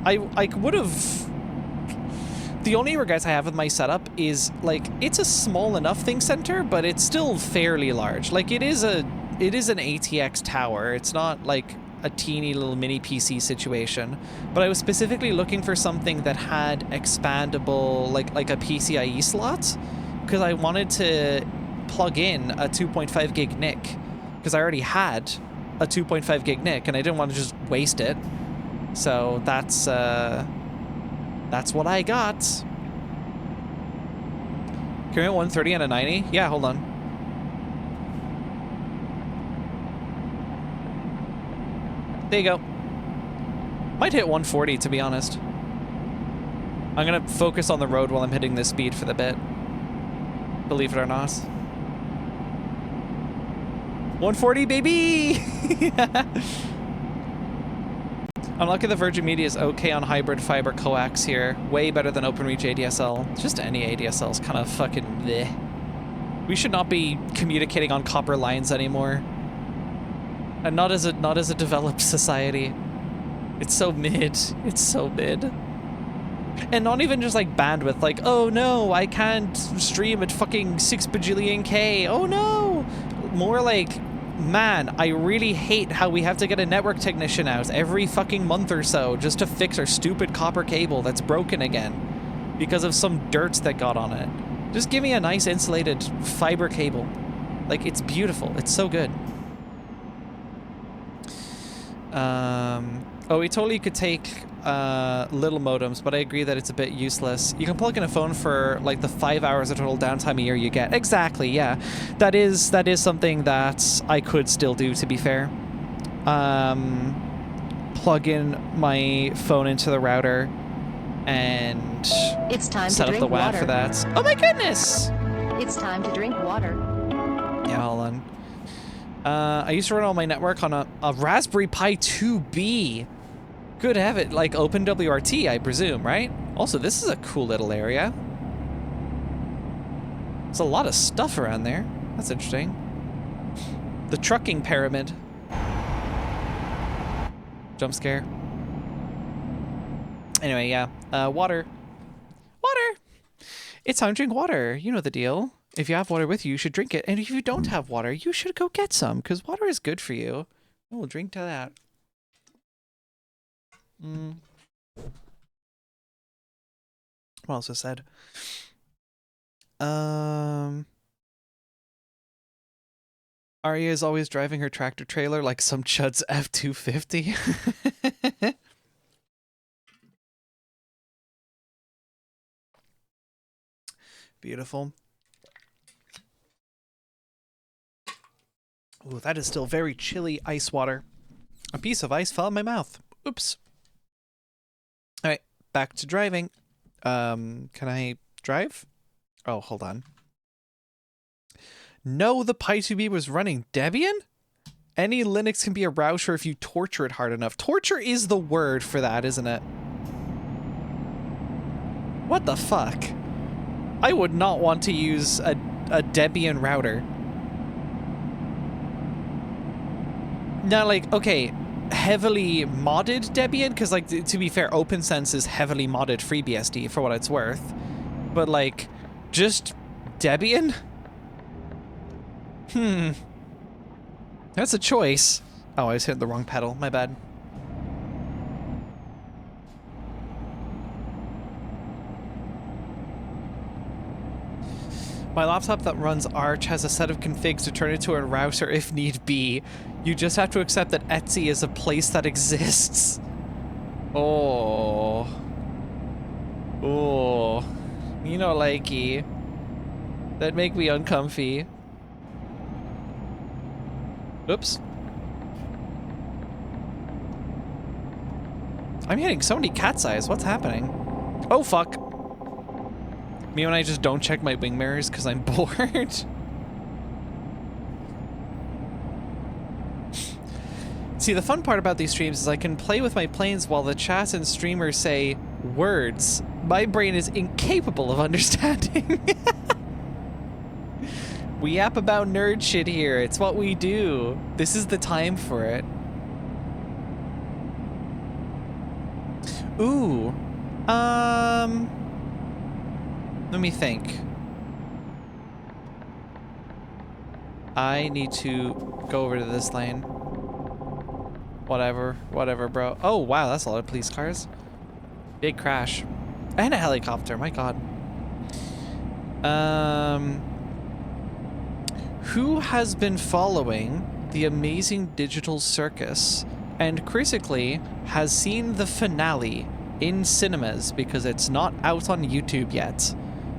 Speaker 1: I would have... The only regrets I have with my setup is, like, it's a small enough Think center, but it's still fairly large. Like, it is an ATX tower. It's not, like, a teeny little mini PC situation. But I was specifically looking for something that had expandable, like a PCIe slot, because I wanted to plug in a 2.5 gig NIC, because I already had a 2.5 gig NIC, and I didn't want to just waste it. So that's what I got. Can we hit 130 and a 90? Yeah, hold on. There you go. Might hit 140, to be honest. I'm gonna focus on the road while I'm hitting this speed for the bit. Believe it or not. 140, baby! I'm lucky the Virgin Media is okay on hybrid fiber coax here. Way better than OpenReach ADSL. Just any ADSL is kind of fucking bleh. We should not be communicating on copper lines anymore. And not as a developed society. It's so mid. It's so mid. And not even just like bandwidth, like, oh no, I can't stream at fucking 6 bajillion K. Oh no! More like, man, I really hate how we have to get a network technician out every fucking month or so just to fix our stupid copper cable that's broken again because of some dirt that got on it. Just give me a nice insulated fiber cable. Like, it's beautiful. It's so good. Oh, we totally could take little modems, but I agree that it's a bit useless. You can plug in a phone for like the 5 hours of total downtime a year you get. Exactly, yeah. That is something that I could still do, to be fair. Plug in my phone into the router and
Speaker 2: it's time
Speaker 1: set
Speaker 2: to
Speaker 1: up the WAN
Speaker 2: water.
Speaker 1: for that. Oh my goodness!
Speaker 2: It's time to drink water.
Speaker 1: Yeah, hold on. I used to run all my network on a Raspberry Pi 2B. Good have it, like OpenWRT, I presume, right? Also, this is a cool little area. There's a lot of stuff around there. That's interesting. The trucking pyramid. Jump scare. Anyway, yeah. Water. Water! It's time to drink water. You know the deal. If you have water with you, you should drink it. And if you don't have water, you should go get some, because water is good for you. We'll drink to that. What else was said? Arya is always driving her tractor trailer like some chud's F-250. Beautiful. Ooh, that is still very chilly ice water. A piece of ice fell in my mouth. Oops. All right, back to driving. Can I drive? Oh, hold on. No, the Pi 2B was running Debian? Any Linux can be a router if you torture it hard enough. Torture is the word for that, isn't it? What the fuck? I would not want to use a Debian router. Now, like, okay, heavily modded Debian, because, like, to be fair, OpenSense is heavily modded FreeBSD for what it's worth. But, like, just Debian? That's a choice. Oh, I was hitting the wrong pedal. My bad. My laptop that runs Arch has a set of configs to turn it to a router if need be. You just have to accept that Etsy is a place that exists. Oh. Oh. You know, likey. That make me uncomfy. Oops. I'm hitting so many cat's eyes. What's happening? Oh, fuck. Me when I just don't check my wing mirrors because I'm bored. See, the fun part about these streams is I can play with my planes while the chat and streamers say words my brain is incapable of understanding. We yap about nerd shit here. It's what we do. This is the time for it. Ooh. Let me think. I need to go over to this lane. Whatever, bro. Oh, wow, that's a lot of police cars. Big crash. And a helicopter, my god. Who has been following the amazing digital circus and critically has seen the finale in cinemas because it's not out on YouTube yet?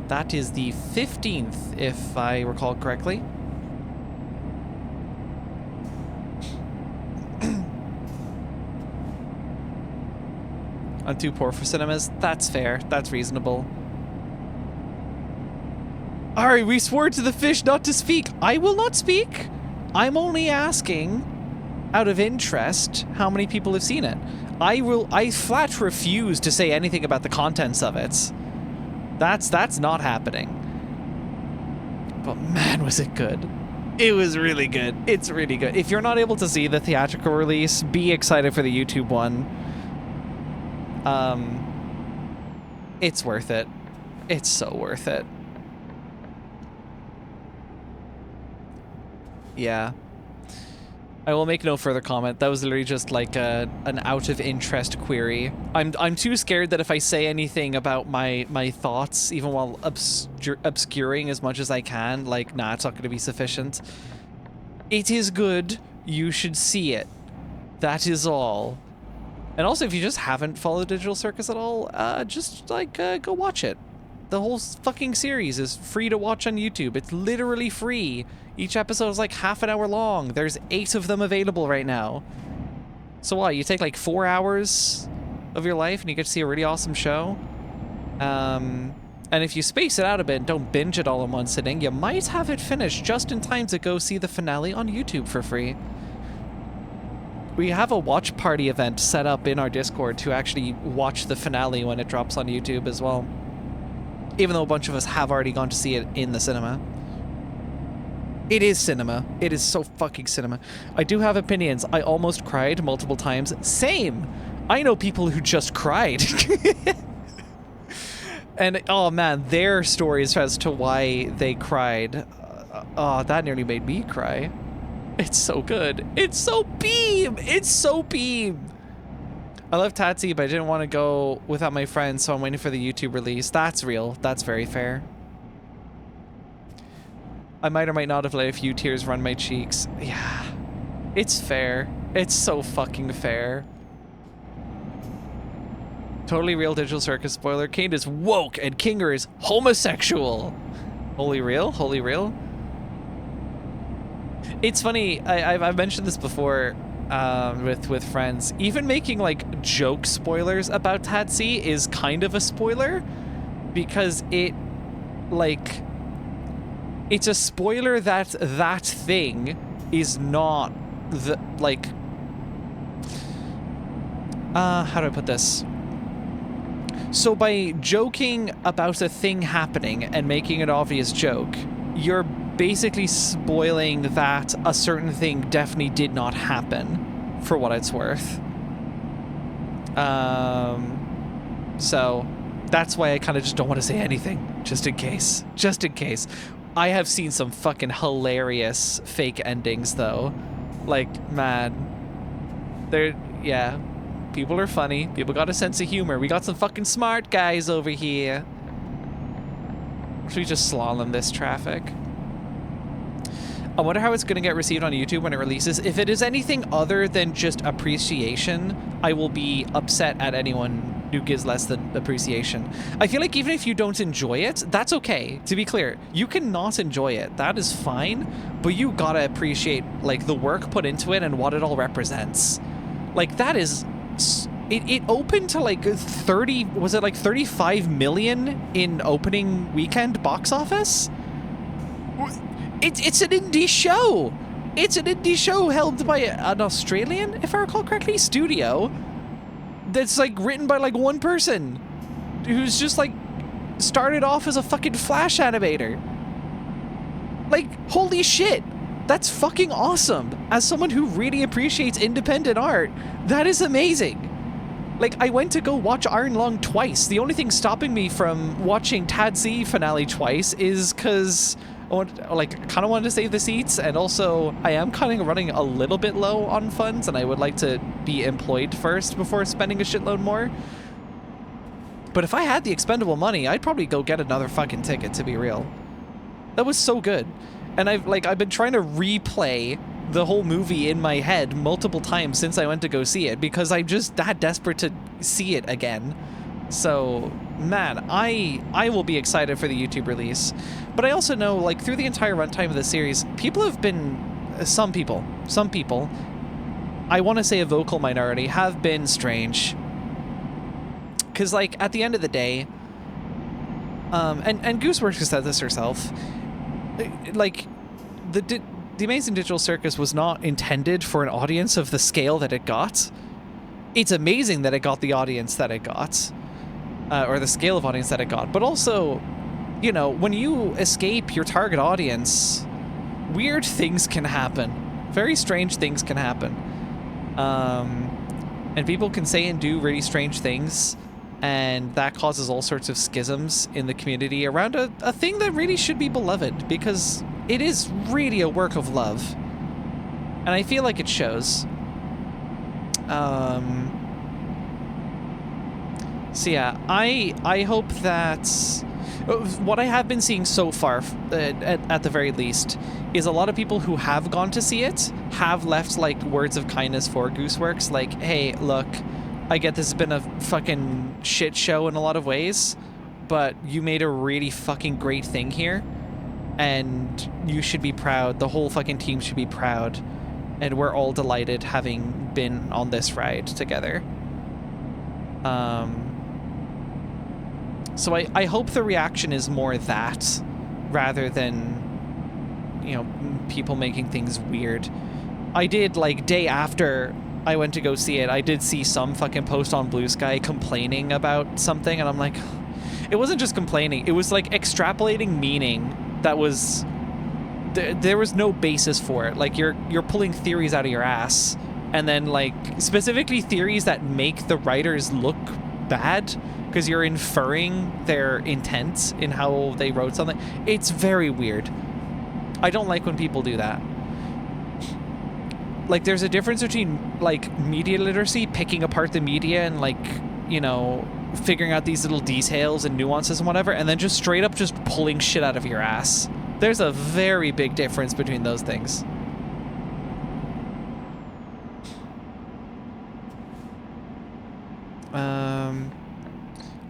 Speaker 1: That is the 15th, if I recall correctly. I'm too poor for cinemas. That's fair. That's reasonable. Alright, we swore to the fish not to speak. I will not speak. I'm only asking, out of interest, how many people have seen it. I flat refuse to say anything about the contents of it. That's not happening. But man, was it good. It was really good. It's really good. If you're not able to see the theatrical release, be excited for the YouTube one. It's worth it. It's so worth it. Yeah. I will make no further comment. That was literally just like an out of interest query. I'm too scared that if I say anything about my thoughts, even while obscuring as much as I can, like, nah, it's not going to be sufficient. It is good. You should see it. That is all. And also, if you just haven't followed Digital Circus at all, just like go watch it. The whole fucking series is free to watch on YouTube. It's literally free. Each episode is like half an hour long. There's 8 of them available right now. So what, you take like 4 hours of your life and you get to see a really awesome show? And if you space it out a bit and don't binge it all in one sitting, you might have it finished just in time to go see the finale on YouTube for free. We have a watch party event set up in our Discord to actually watch the finale when it drops on YouTube as well. Even though a bunch of us have already gone to see it in the cinema. It is cinema. It is so fucking cinema. I do have opinions. I almost cried multiple times. Same! I know people who just cried. And, oh man, their stories as to why they cried. Oh, that nearly made me cry. It's so good. It's so beam! It's so beam! I love Tatsy, but I didn't want to go without my friends, so I'm waiting for the YouTube release. That's real. That's very fair. I might or might not have let a few tears run my cheeks. Yeah. It's fair. It's so fucking fair. Totally real Digital Circus spoiler. Kane is woke and Kinger is homosexual. Holy real? Holy real? It's funny, I've mentioned this before with friends. Even making like joke spoilers about Tatsy is kind of a spoiler because it like it's a spoiler that that thing is not the like how do I put this? So by joking about a thing happening and making an obvious joke, you're basically spoiling that a certain thing definitely did not happen, for what it's worth. So that's why I kind of just don't want to say anything, just in case. Just in case. I have seen some fucking hilarious fake endings, though. Like, man, yeah, people are funny. People got a sense of humor. We got some fucking smart guys over here. Should we just slalom this traffic? I wonder how it's going to get received on YouTube when it releases. If it is anything other than just appreciation, I will be upset at anyone who gives less than appreciation. I feel like even if you don't enjoy it, that's okay. To be clear, you can not enjoy it. That is fine, but you gotta appreciate like the work put into it and what it all represents. Like that is... It opened to like 30... Was it like 35 million in opening weekend box office? It's an indie show. It's an indie show held by an Australian, if I recall correctly, studio. That's like written by like one person who's just like started off as a fucking Flash animator. Like, holy shit. That's fucking awesome. As someone who really appreciates independent art, that is amazing. Like, I went to go watch Iron Lung twice. The only thing stopping me from watching Tad Z finale twice is because I kind of wanted to save the seats, and also I am kind of running a little bit low on funds, and I would like to be employed first before spending a shitload more. But if I had the expendable money, I'd probably go get another fucking ticket, to be real. That was so good. And I've been trying to replay the whole movie in my head multiple times since I went to go see it, because I'm just that desperate to see it again. So, man, I will be excited for the YouTube release. But I also know, like, through the entire runtime of the series, people have been... Some people, I want to say a vocal minority, have been strange. Because, like, at the end of the day... And Gooseworks has said this herself. Like, the Amazing Digital Circus was not intended for an audience of the scale that it got. It's amazing that it got the audience that it got. Or the scale of audience that it got. But also, you know, when you escape your target audience, weird things can happen. Very strange things can happen. And people can say and do really strange things, and that causes all sorts of schisms in the community around a thing that really should be beloved, because it is really a work of love. And I feel like it shows. So yeah, I hope that what I have been seeing so far, at the very least, is a lot of people who have gone to see it have left like words of kindness for Gooseworks, like, hey, look, I get this has been a fucking shit show in a lot of ways, but you made a really fucking great thing here, and you should be proud. The whole fucking team should be proud, and we're all delighted having been on this ride together. So I hope the reaction is more that, rather than, you know, people making things weird. I did, like, day after I went to go see it, I did see some fucking post on Blue Sky complaining about something, and I'm like, it wasn't just complaining, it was like extrapolating meaning that was, there was no basis for it. Like, you're pulling theories out of your ass, and then, like, specifically theories that make the writers look bad, because you're inferring their intent in how they wrote something. It's very weird. I don't like when people do that. Like, there's a difference between, like, media literacy, picking apart the media and, like, you know, figuring out these little details and nuances and whatever, and then just straight up just pulling shit out of your ass. There's a very big difference between those things.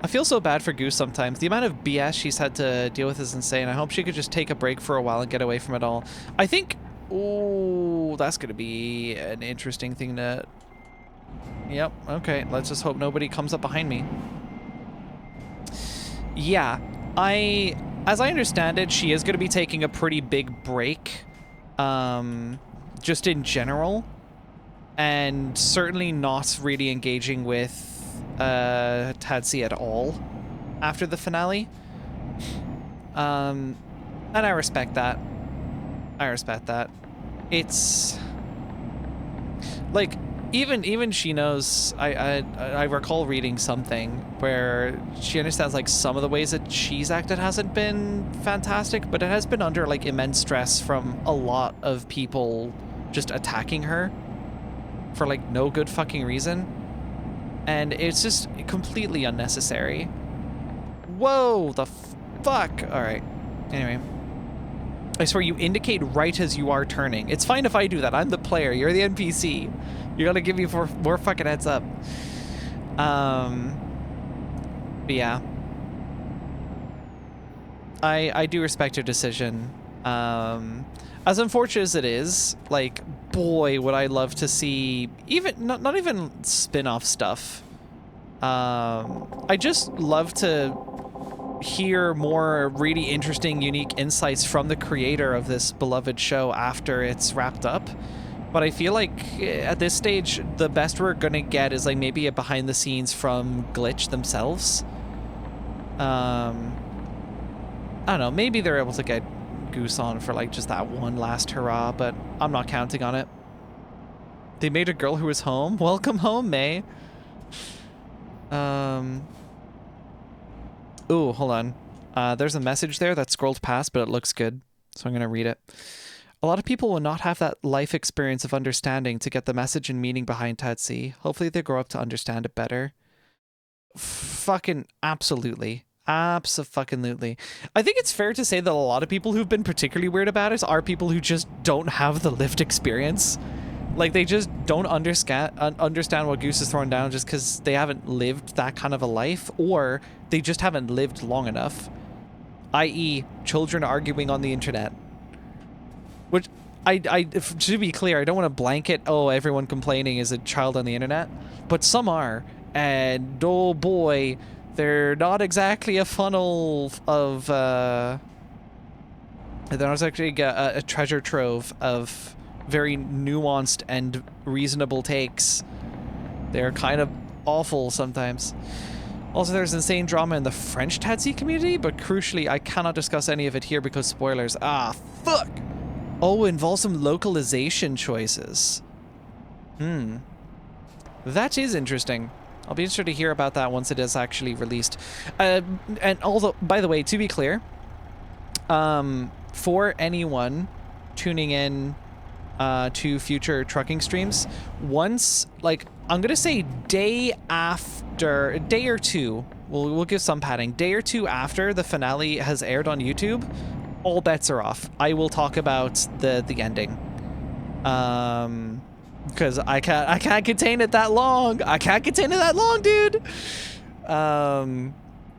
Speaker 1: I feel so bad for Goose sometimes. The amount of BS she's had to deal with is insane. I hope she could just take a break for a while and get away from it all. I think... Oh, that's going to be an interesting thing to... Yep, okay. Let's just hope nobody comes up behind me. Yeah, as I understand it, she is going to be taking a pretty big break. Just in general. And certainly not really engaging with Tadsi at all after the finale. And I respect that. I respect that. It's like even she knows. I recall reading something where she understands like some of the ways that she's acted hasn't been fantastic, but it has been under like immense stress from a lot of people just attacking her for like no good fucking reason, and it's just completely unnecessary. Whoa, the fuck. All right. Anyway. I swear you indicate right as you are turning. It's fine if I do that. I'm the player. You're the NPC. You gotta give me more fucking heads up. But yeah. I do respect your decision. As unfortunate as it is, like, boy, would I love to see even not even spin-off stuff. I just love to hear more really interesting, unique insights from the creator of this beloved show after it's wrapped up. But I feel like at this stage, the best we're gonna get is like maybe a behind the scenes from Glitch themselves. I don't know, maybe they're able to get Goose on for like just that one last hurrah, but I'm not counting on it. They made a girl who was home. Welcome home, May. Ooh, hold on. There's a message there that scrolled past, but it looks good, so I'm going to read it. A lot of people will not have that life experience of understanding to get the message and meaning behind Tadsi. Hopefully they grow up to understand it better. Fucking absolutely. Abso-fucking-lutely. I think it's fair to say that a lot of people who've been particularly weird about it are people who just don't have the lived experience. Like, they just don't understand what Goose is throwing down just because they haven't lived that kind of a life, or they just haven't lived long enough. I.e., children arguing on the internet. Which, to be clear, I don't want to blanket, oh, everyone complaining is a child on the internet, but some are. And, oh boy, they're not exactly a funnel of, they're not exactly a treasure trove of very nuanced and reasonable takes. They're kind of awful sometimes. Also, there's insane drama in the French Tadsi community, but crucially, I cannot discuss any of it here because spoilers. Ah, fuck! Oh, it involves some localization choices. That is interesting. I'll be interested to hear about that once it is actually released. And although, by the way, to be clear, for anyone tuning in to future trucking streams, once, like, I'm gonna say day or two, we'll give some padding, day or two after the finale has aired on YouTube, all bets are off. I will talk about the ending, because I can't contain it that long. I can't contain it that long, dude.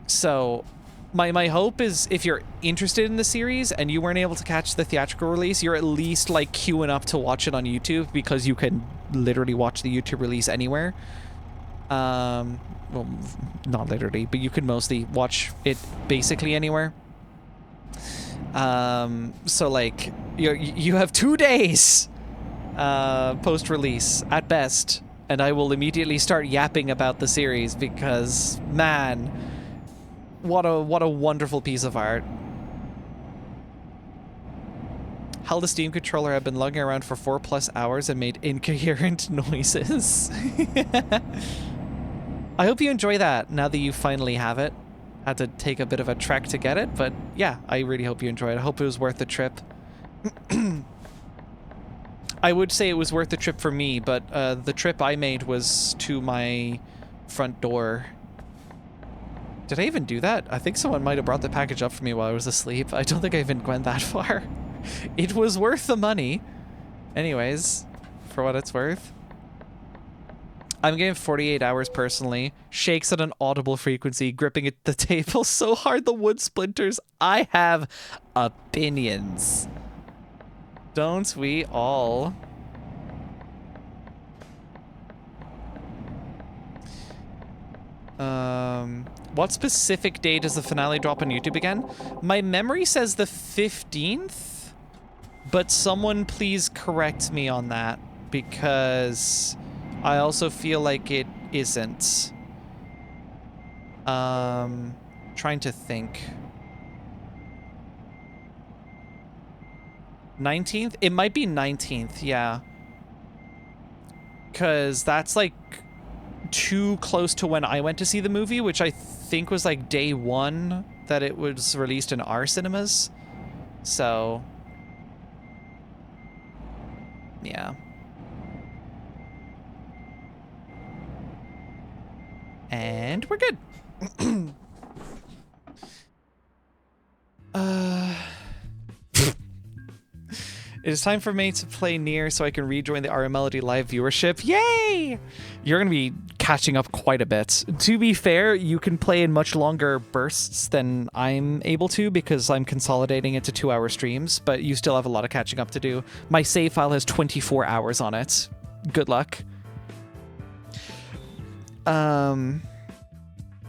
Speaker 1: So my hope is, if you're interested in the series and you weren't able to catch the theatrical release, you're at least like queuing up to watch it on YouTube, because you can literally watch the YouTube release anywhere. Well, not literally, but you can mostly watch it basically anywhere. So like you have 2 days post-release at best, and I will immediately start yapping about the series because, man, what a wonderful piece of art. Held a Steam controller have been lugging around for 4+ hours and made incoherent noises. I hope you enjoy that now that you finally have it. Had to take a bit of a trek to get it, but yeah, I really hope you enjoy it. I hope it was worth the trip. I would say it was worth the trip for me, but the trip I made was to my front door. Did I even do that? I think someone might have brought the package up for me while I was asleep. I don't think I even went that far. It was worth the money. Anyways, for what it's worth. I'm getting 48 hours personally. Shakes at an audible frequency, gripping at the table so hard the wood splinters. I have opinions. Don't we all? What specific day does the finale drop on YouTube again? My memory says the 15th, but someone please correct me on that, because I also feel like it isn't. Trying to think. 19th? It might be 19th, yeah. Because that's like too close to when I went to see the movie, which I think was like day one that it was released in our cinemas. So, yeah. And we're good. It is time for me to play Nier so I can rejoin the RM Melody live viewership. Yay! You're going to be catching up quite a bit. To be fair, you can play in much longer bursts than I'm able to because I'm consolidating it to 2-hour streams, but you still have a lot of catching up to do. My save file has 24 hours on it. Good luck.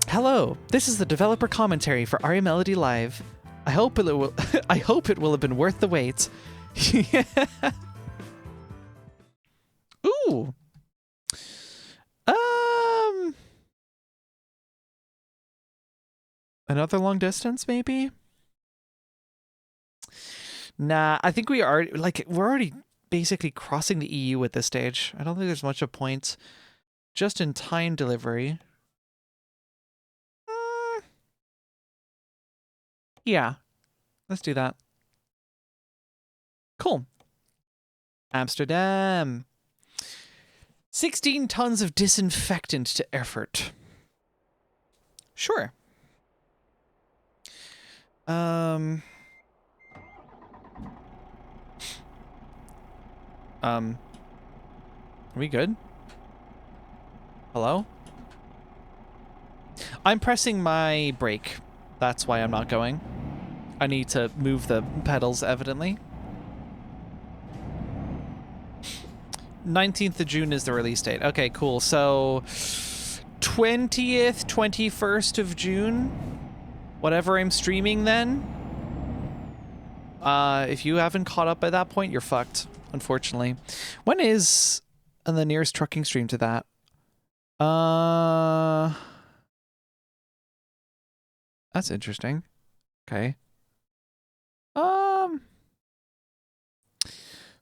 Speaker 1: Hello, this is the developer commentary for RM Melody Live. I hope it will I hope it will have been worth the wait. Ooh. Another long distance, maybe? Nah, I think we are we're already basically crossing the EU at this stage. I don't think there's much of a point. Just in time delivery. Yeah. Let's do that. Cool. Amsterdam. 16 tons of disinfectant to Erfurt. Sure. Are we good? Hello? I'm pressing my brake. That's why I'm not going. I need to move the pedals, evidently. 19th of June is the release date. Okay, cool. So 20th, 21st of June, whatever I'm streaming then. If you haven't caught up by that point, you're fucked, unfortunately. When is the nearest trucking stream to that? That's interesting. Okay.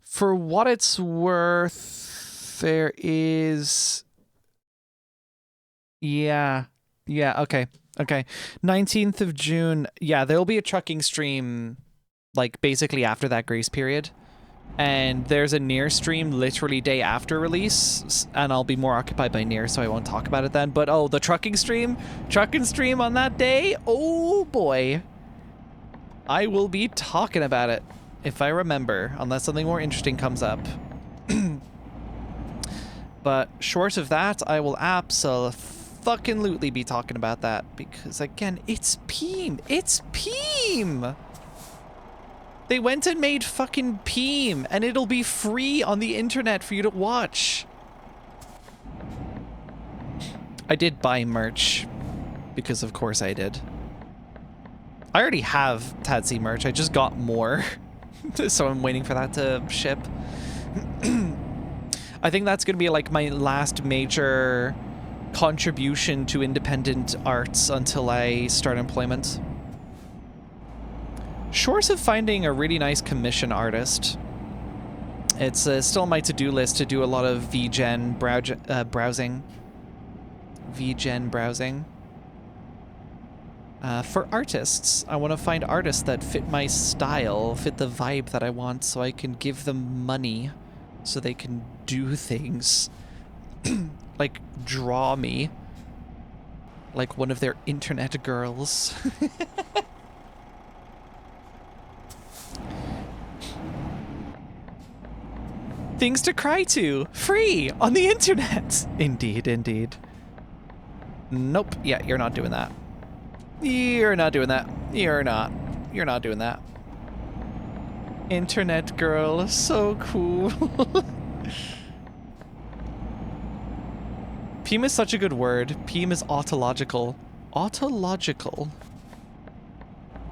Speaker 1: For what it's worth, there is... Yeah, okay. 19th of June. Yeah, there'll be a trucking stream, like, basically after that grace period. And there's a Nier stream literally day after release, and I'll be more occupied by Nier, so I won't talk about it then. But, oh, the trucking stream on that day? Oh, boy. I will be talking about it. If I remember, unless something more interesting comes up. But short of that, I will absolutely be talking about that. Because, again, it's Peem. It's Peem! They went and made fucking Peem, and it'll be free on the internet for you to watch. I did buy merch. Because, of course, I did. I already have Tadsy merch. I just got more. So I'm waiting for that to ship. I think that's going to be like my last major contribution to independent arts until I start employment. Short of finding a really nice commission artist. It's still on my to-do list to do a lot of VGen browsing. VGen browsing. For artists, I want to find artists that fit my style, fit the vibe that I want, so I can give them money so they can do things. Like, draw me. Like one of their internet girls. Things to cry to! Free! On the internet! Indeed, indeed. Nope. Yeah, you're not doing that. You're not doing that. You're not. You're not doing that. Internet girl. So cool. Peem is such a good word. Peem is autological. Autological?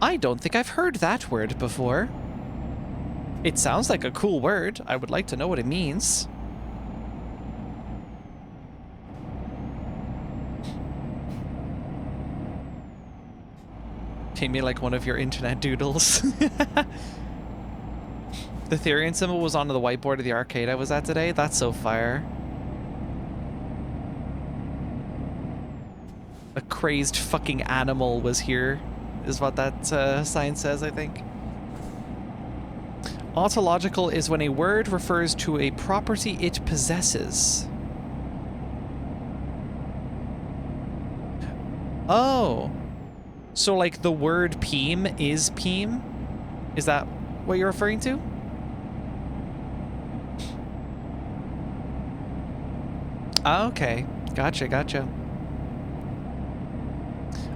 Speaker 1: I don't think I've heard that word before. It sounds like a cool word. I would like to know what it means. Paint me like one of your internet doodles. The Therian symbol was on the whiteboard of the arcade I was at today. That's so fire. A crazed fucking animal was here, is what that sign says, I think. Ontological is when a word refers to a property it possesses. Oh. So, like, the word peem is peem? Is that what you're referring to? Okay. Gotcha, gotcha.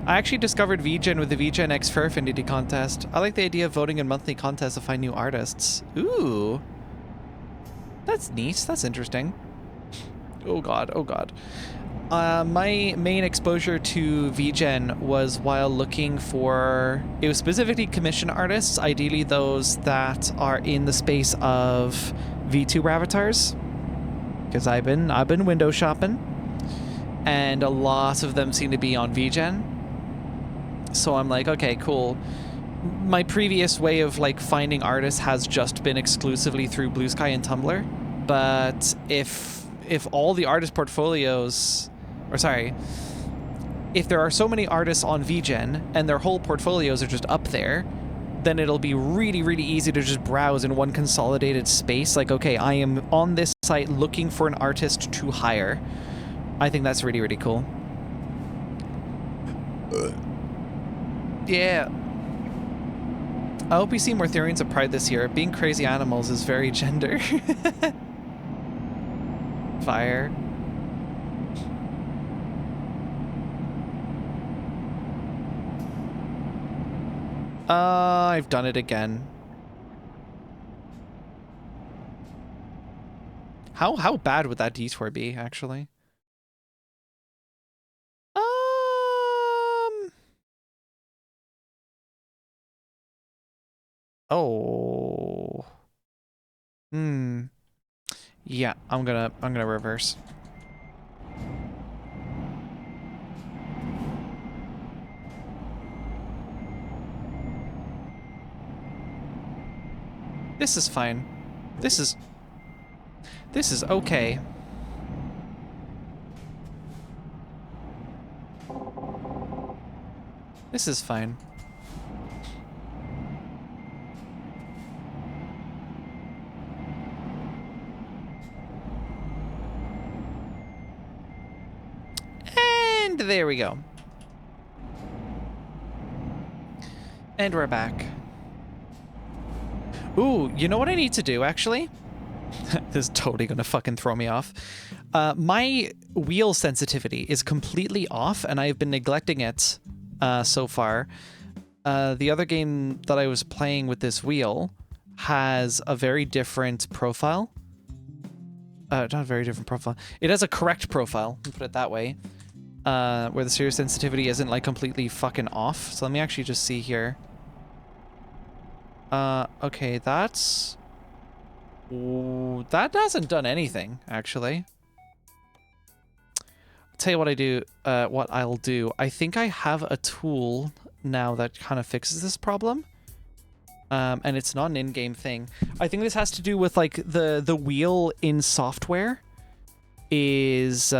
Speaker 1: I actually discovered VGen with the VGen X Fur Affinity contest. I like the idea of voting in monthly contests to find new artists. Ooh. That's neat. That's interesting. Oh god, oh god. My main exposure to VGen was while looking for... It was specifically commission artists, ideally those that are in the space of VTuber avatars. Because I've been window shopping. And a lot of them seem to be on VGen. So I'm like, okay, cool. My previous way of like finding artists has just been exclusively through Blue Sky and Tumblr. But if all the artist portfolios, or sorry, if there are so many artists on VGen and their whole portfolios are just up there, then it'll be really, really easy to just browse in one consolidated space. Like, okay, I am on this site looking for an artist to hire. I think that's really, really cool. Yeah. I hope we see more Therians of Pride this year. Being crazy animals is very gender. Fire. I've done it again. How bad would that detour be, actually? Oh. Yeah, I'm gonna reverse. This is fine. This is okay. This is fine. And there we go. And we're back. Ooh, you know what I need to do, actually? This is totally gonna fucking throw me off. My wheel sensitivity is completely off, and I've been neglecting it so far. The other game that I was playing with this wheel has a very different profile. Not a very different profile. It has a correct profile, put it that way. Where the serious sensitivity isn't like completely fucking off. So let me actually just see here. Okay, that's... Ooh, that hasn't done anything, actually. I'll tell you what what I'll do. I think I have a tool now that kind of fixes this problem. And it's not an in-game thing. I think this has to do with like the wheel in software is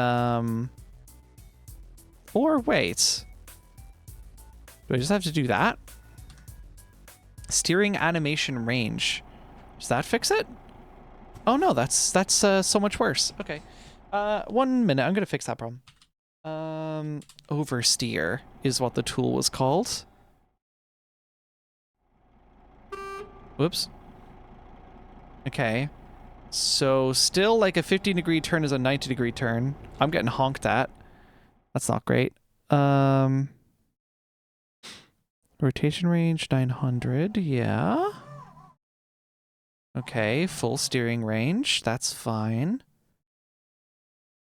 Speaker 1: or wait. Do I just have to do that? Steering animation range. Does that fix it? Oh no, that's so much worse. Okay. 1 minute, I'm gonna fix that problem. Oversteer is what the tool was called. Whoops. Okay. So still like a 15-degree turn is a 90-degree turn. I'm getting honked at. That's not great. Rotation range 900, yeah. Okay, full steering range, that's fine.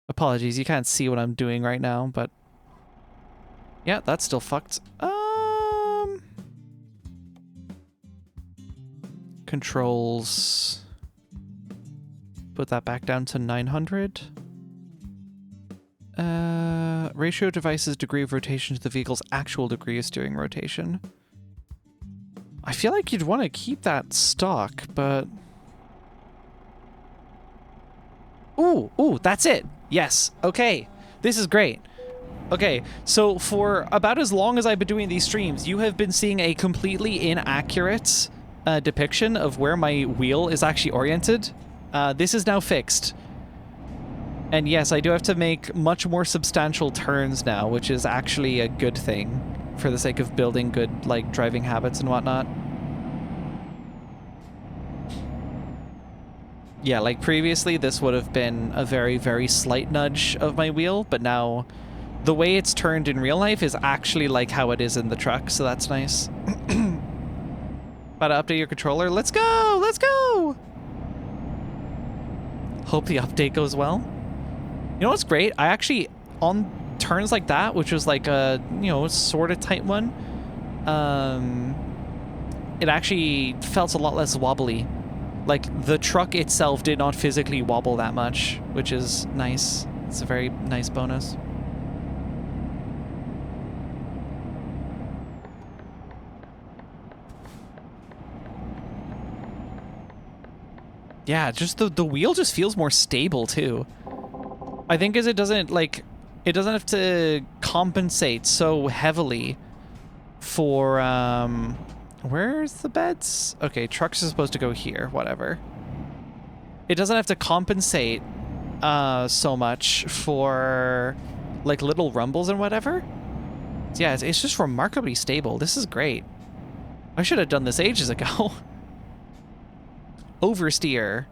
Speaker 1: Apologies, you can't see what I'm doing right now, but yeah, that's still fucked. Controls. Put that back down to 900. Ratio of device's degree of rotation to the vehicle's actual degree of steering rotation. I feel like you'd want to keep that stock, but... Ooh, ooh, that's it. Yes, okay. This is great. Okay, so for about as long as I've been doing these streams, you have been seeing a completely inaccurate depiction of where my wheel is actually oriented. This is now fixed. And yes, I do have to make much more substantial turns now, which is actually a good thing for the sake of building good, like, driving habits and whatnot. Yeah, like previously this would have been a very, very slight nudge of my wheel, but now the way it's turned in real life is actually like how it is in the truck, so that's nice. About to update your controller? Let's go! Let's go! Hope the update goes well. You know what's great? I actually, on turns like that, which was like a, you know, sort of tight one, it actually felt a lot less wobbly. Like, the truck itself did not physically wobble that much, which is nice. It's a very nice bonus. Yeah, just the wheel just feels more stable, too. I think as it doesn't, like, it doesn't have to compensate so heavily for, where's the beds? Okay, trucks are supposed to go here, whatever. It doesn't have to compensate so much for, like, little rumbles and whatever. So yeah, it's just remarkably stable. This is great. I should have done this ages ago. Oversteer.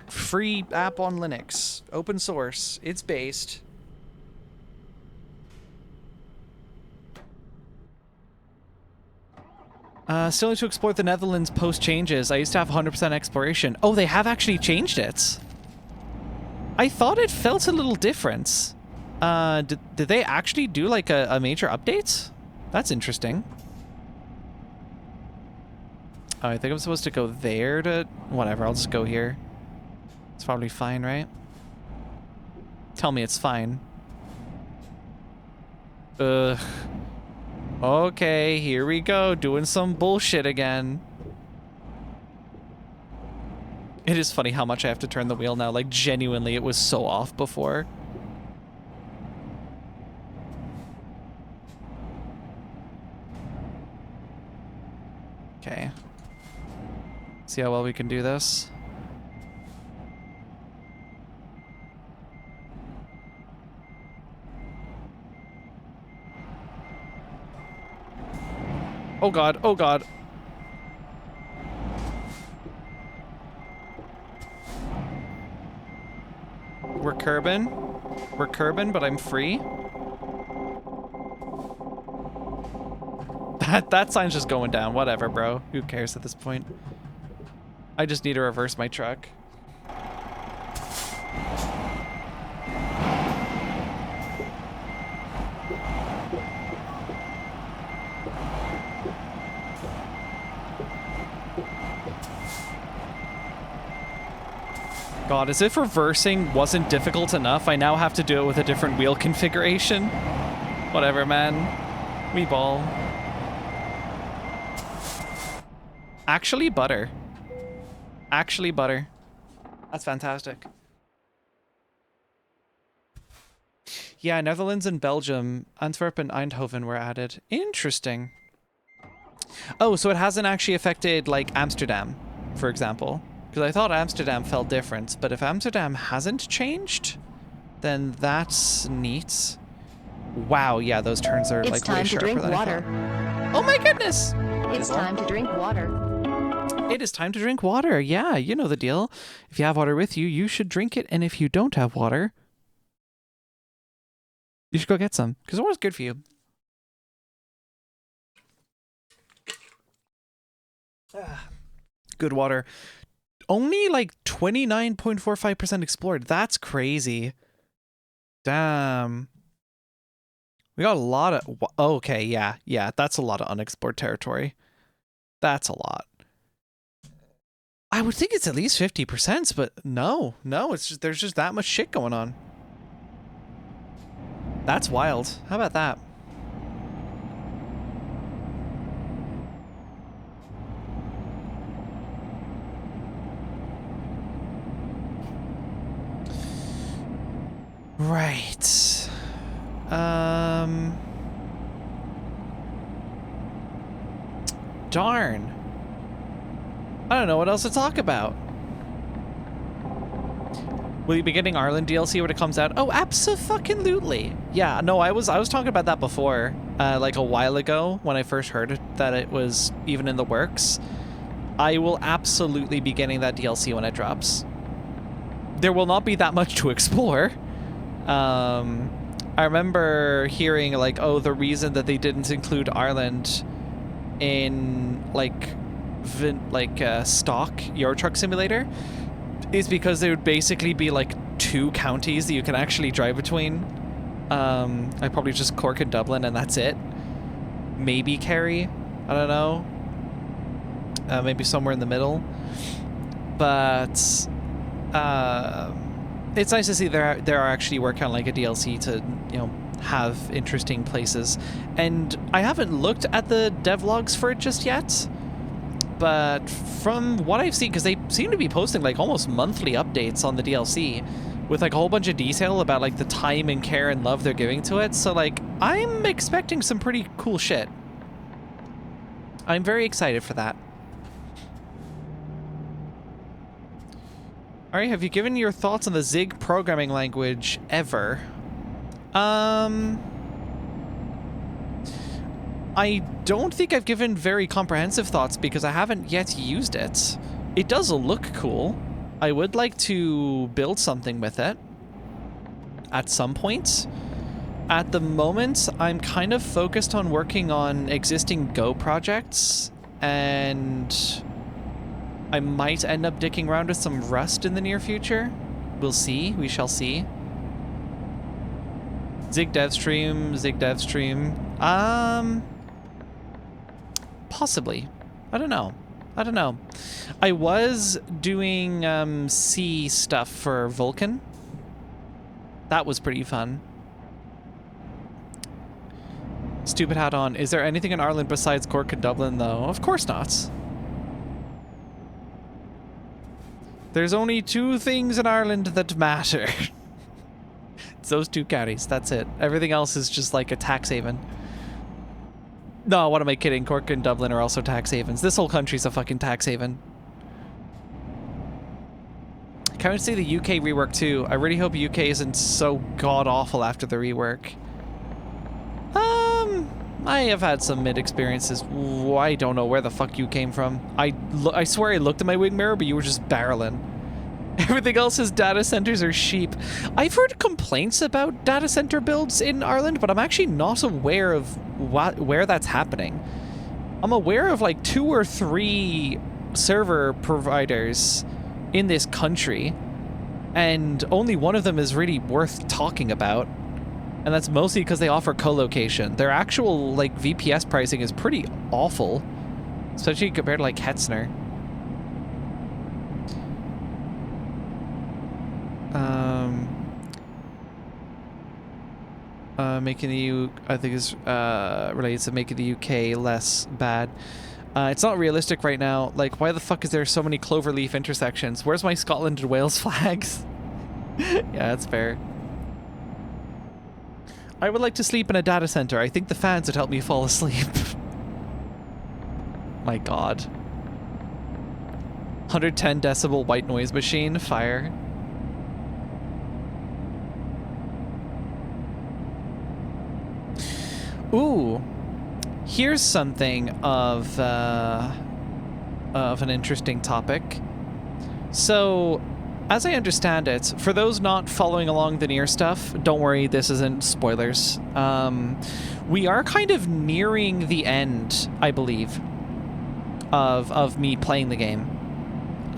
Speaker 1: Free app on Linux. Open source. It's based. Still need to explore the Netherlands post changes. I used to have 100% exploration. Oh, they have actually changed it. I thought it felt a little different. Did they actually do like a major update? That's interesting. Oh, I think I'm supposed to go there to... Whatever, I'll just go here. It's probably fine, right? Tell me it's fine. Ugh. Okay, here we go, doing some bullshit again. It is funny how much I have to turn the wheel now. Like, genuinely, it was so off before. Okay. See how well we can do this. Oh god, oh god. We're curbing. We're curbing, but I'm free. That sign's just going down. Whatever, bro. Who cares at this point? I just need to reverse my truck. God, as if reversing wasn't difficult enough, I now have to do it with a different wheel configuration. Whatever, man. We ball. Actually, butter. Actually, butter. That's fantastic. Yeah, Netherlands and Belgium, Antwerp and Eindhoven were added. Interesting. Oh, so it hasn't actually affected, like, Amsterdam, for example. Because I thought Amsterdam felt different, but if Amsterdam hasn't changed, then that's neat. Wow, yeah, those turns are, like, way sharper than I thought. Oh my goodness!
Speaker 2: It's time to drink water.
Speaker 1: It is time to drink water. Yeah, you know the deal. If you have water with you, you should drink it. And if you don't have water, you should go get some. Because water's good for you. Good water. Only like 29.45% explored. That's crazy. Damn. We got a lot of... Okay, yeah. Yeah, that's a lot of unexplored territory. That's a lot. I would think it's at least 50%, but no, it's just there's just that much shit going on. That's wild. How about that? Right. Darn. I don't know what else to talk about. Will you be getting Ireland DLC when it comes out? Oh, abso-fucking-lutely. Yeah, no, I was talking about that before, like a while ago when I first heard that it was even in the works. I will absolutely be getting that DLC when it drops. There will not be that much to explore. I remember hearing like, oh, the reason that they didn't include Ireland in stock Euro Truck Simulator is because there would basically be like 2 counties that you can actually drive between. I probably just Cork and Dublin, and that's it. Maybe Kerry, I don't know. Maybe somewhere in the middle. But it's nice to see they are actually working on like a DLC to, you know, have interesting places. And I haven't looked at the devlogs for it just yet. But from what I've seen, because they seem to be posting like almost monthly updates on the DLC with like a whole bunch of detail about like the time and care and love they're giving to it. So like I'm expecting some pretty cool shit. I'm very excited for that. Alright, have you given your thoughts on the Zig programming language ever? I don't think I've given very comprehensive thoughts because I haven't yet used it. It does look cool. I would like to build something with it at some point. At the moment, I'm kind of focused on working on existing Go projects, and I might end up dicking around with some Rust in the near future. We'll see. We shall see. Zig dev stream. Possibly. I don't know. I was doing C stuff for Vulkan. That was pretty fun. Stupid hat on. Is there anything in Ireland besides Cork and Dublin, though? Of course not. There's only 2 things in Ireland that matter. It's those 2 counties. That's it. Everything else is just like a tax haven. No, what am I kidding? Cork and Dublin are also tax havens. This whole country's a fucking tax haven. Can't wait to see the UK rework too. I really hope UK isn't so god-awful after the rework. I have had some mid-experiences. I don't know where the fuck you came from. I swear I looked at my wing mirror, but you were just barreling. Everything else is data centers or sheep. I've heard complaints about data center builds in Ireland, but I'm actually not aware of where that's happening. I'm aware of like 2 or 3 server providers in this country, and only one of them is really worth talking about. And that's mostly because they offer co-location. Their actual like VPS pricing is pretty awful, especially compared to like Hetzner. Making the I think is related to making the UK less bad. It's not realistic right now. Like, why the fuck is there so many cloverleaf intersections? Where's my Scotland and Wales flags? Yeah, that's fair. I would like to sleep in a data center. I think the fans would help me fall asleep. My god. 110 decibel white noise machine. Fire. Ooh. Here's something of an interesting topic. So, as I understand it, for those not following along the Nier stuff, don't worry, this isn't spoilers. We are kind of nearing the end, I believe, of me playing the game.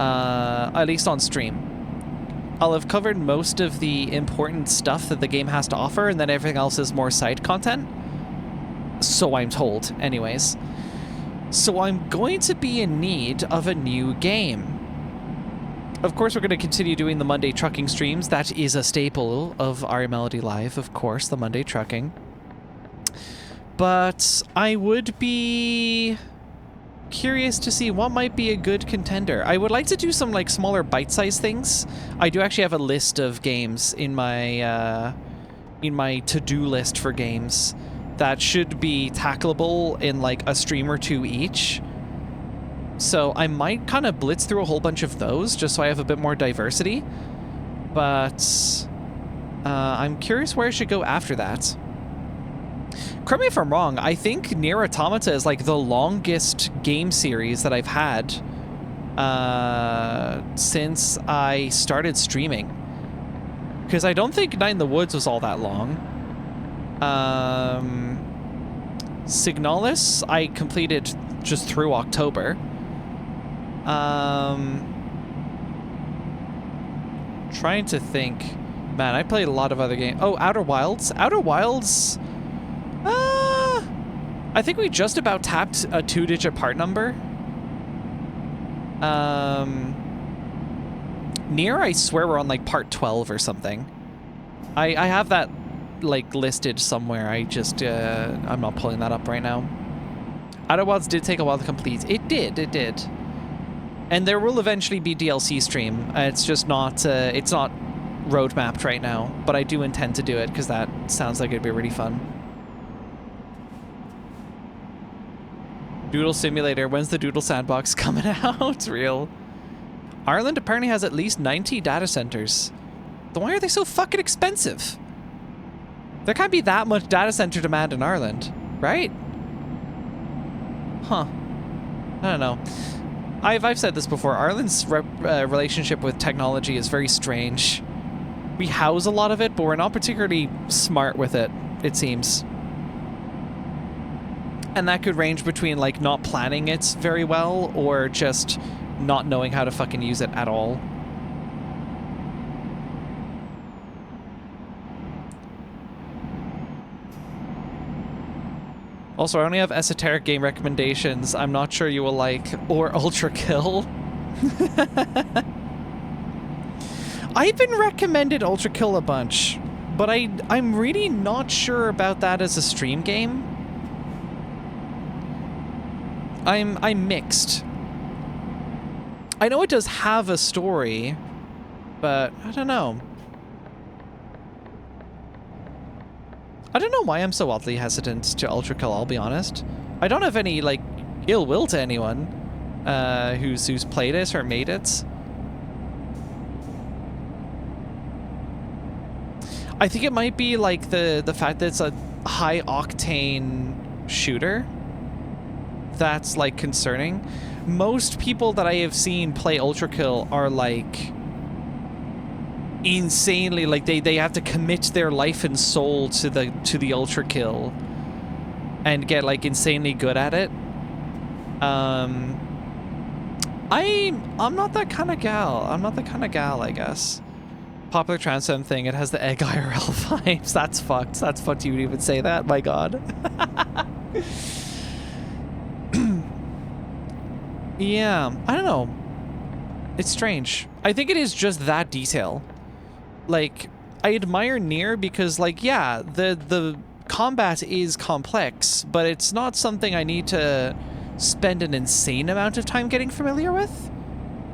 Speaker 1: At least on stream. I'll have covered most of the important stuff that the game has to offer, and then everything else is more side content. So I'm told, anyways. So I'm going to be in need of a new game. Of course, we're going to continue doing the Monday trucking streams. That is a staple of our Melody Live, of course, the Monday trucking. But I would be curious to see what might be a good contender. I would like to do some like smaller bite-sized things. I do actually have a list of games in my to-do list for games that should be tackleable in like a stream or two each. So I might kind of blitz through a whole bunch of those just so I have a bit more diversity. But I'm curious where I should go after that. Correct me if I'm wrong, I think Nier Automata is like the longest game series that I've had since I started streaming. Because I don't think Night in the Woods was all that long. Signalis, I completed just through October. Trying to think. Man, I played a lot of other games. Oh, Outer Wilds. Outer Wilds... I think we just about tapped a 2-digit part number. Nier, I swear we're on like part 12 or something. I have that like listed somewhere. I just I'm not pulling that up right now. Outer Wilds did take a while to complete. It did. And there will eventually be DLC stream. It's just not it's not roadmapped right now, but I do intend to do it because that sounds like it'd be really fun. Doodle Simulator. When's the Doodle Sandbox coming out? Real. Ireland apparently has at least 90 data centers. Then why are they so fucking expensive? There can't be that much data center demand in Ireland, right? Huh. I don't know. I've said this before. Ireland's relationship with technology is very strange. We house a lot of it, but we're not particularly smart with it, it seems. And that could range between like not planning it very well or just not knowing how to fucking use it at all. Also, I only have esoteric game recommendations I'm not sure you will like, or Ultra Kill. I've been recommended Ultra Kill a bunch, but I'm really not sure about that as a stream game. I'm mixed. I know it does have a story, but I don't know. I don't know why I'm so oddly hesitant to Ultra Kill, I'll be honest. I don't have any, like, ill will to anyone who's played it or made it. I think it might be, like, the fact that it's a high-octane shooter that's, like, concerning. Most people that I have seen play Ultra Kill are, like, insanely, like, they have to commit their life and soul to the Ultra Kill and get, like, insanely good at it. I'm not that kind of gal. I'm not that kind of gal, I guess. Popular trans femme thing, it has the egg IRL vibes. That's fucked. That's fucked you would even say that, my god. Yeah, I don't know. It's strange. I think it is just that detail. Like, I admire Nier because, like, yeah, the combat is complex, but it's not something I need to spend an insane amount of time getting familiar with.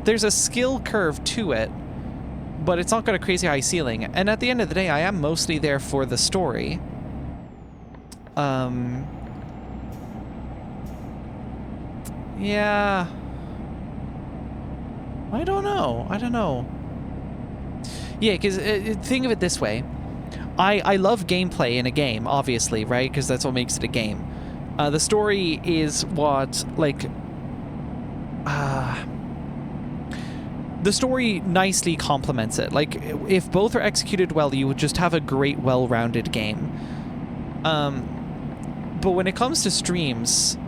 Speaker 1: There's a skill curve to it, but it's not got a crazy high ceiling. And at the end of the day, I am mostly there for the story. Yeah. I don't know. Yeah, because think of it this way. I love gameplay in a game, obviously, right? Because that's what makes it a game. The story is what, like... the story nicely complements it. Like, if both are executed well, you would just have a great, well-rounded game. But when it comes to streams,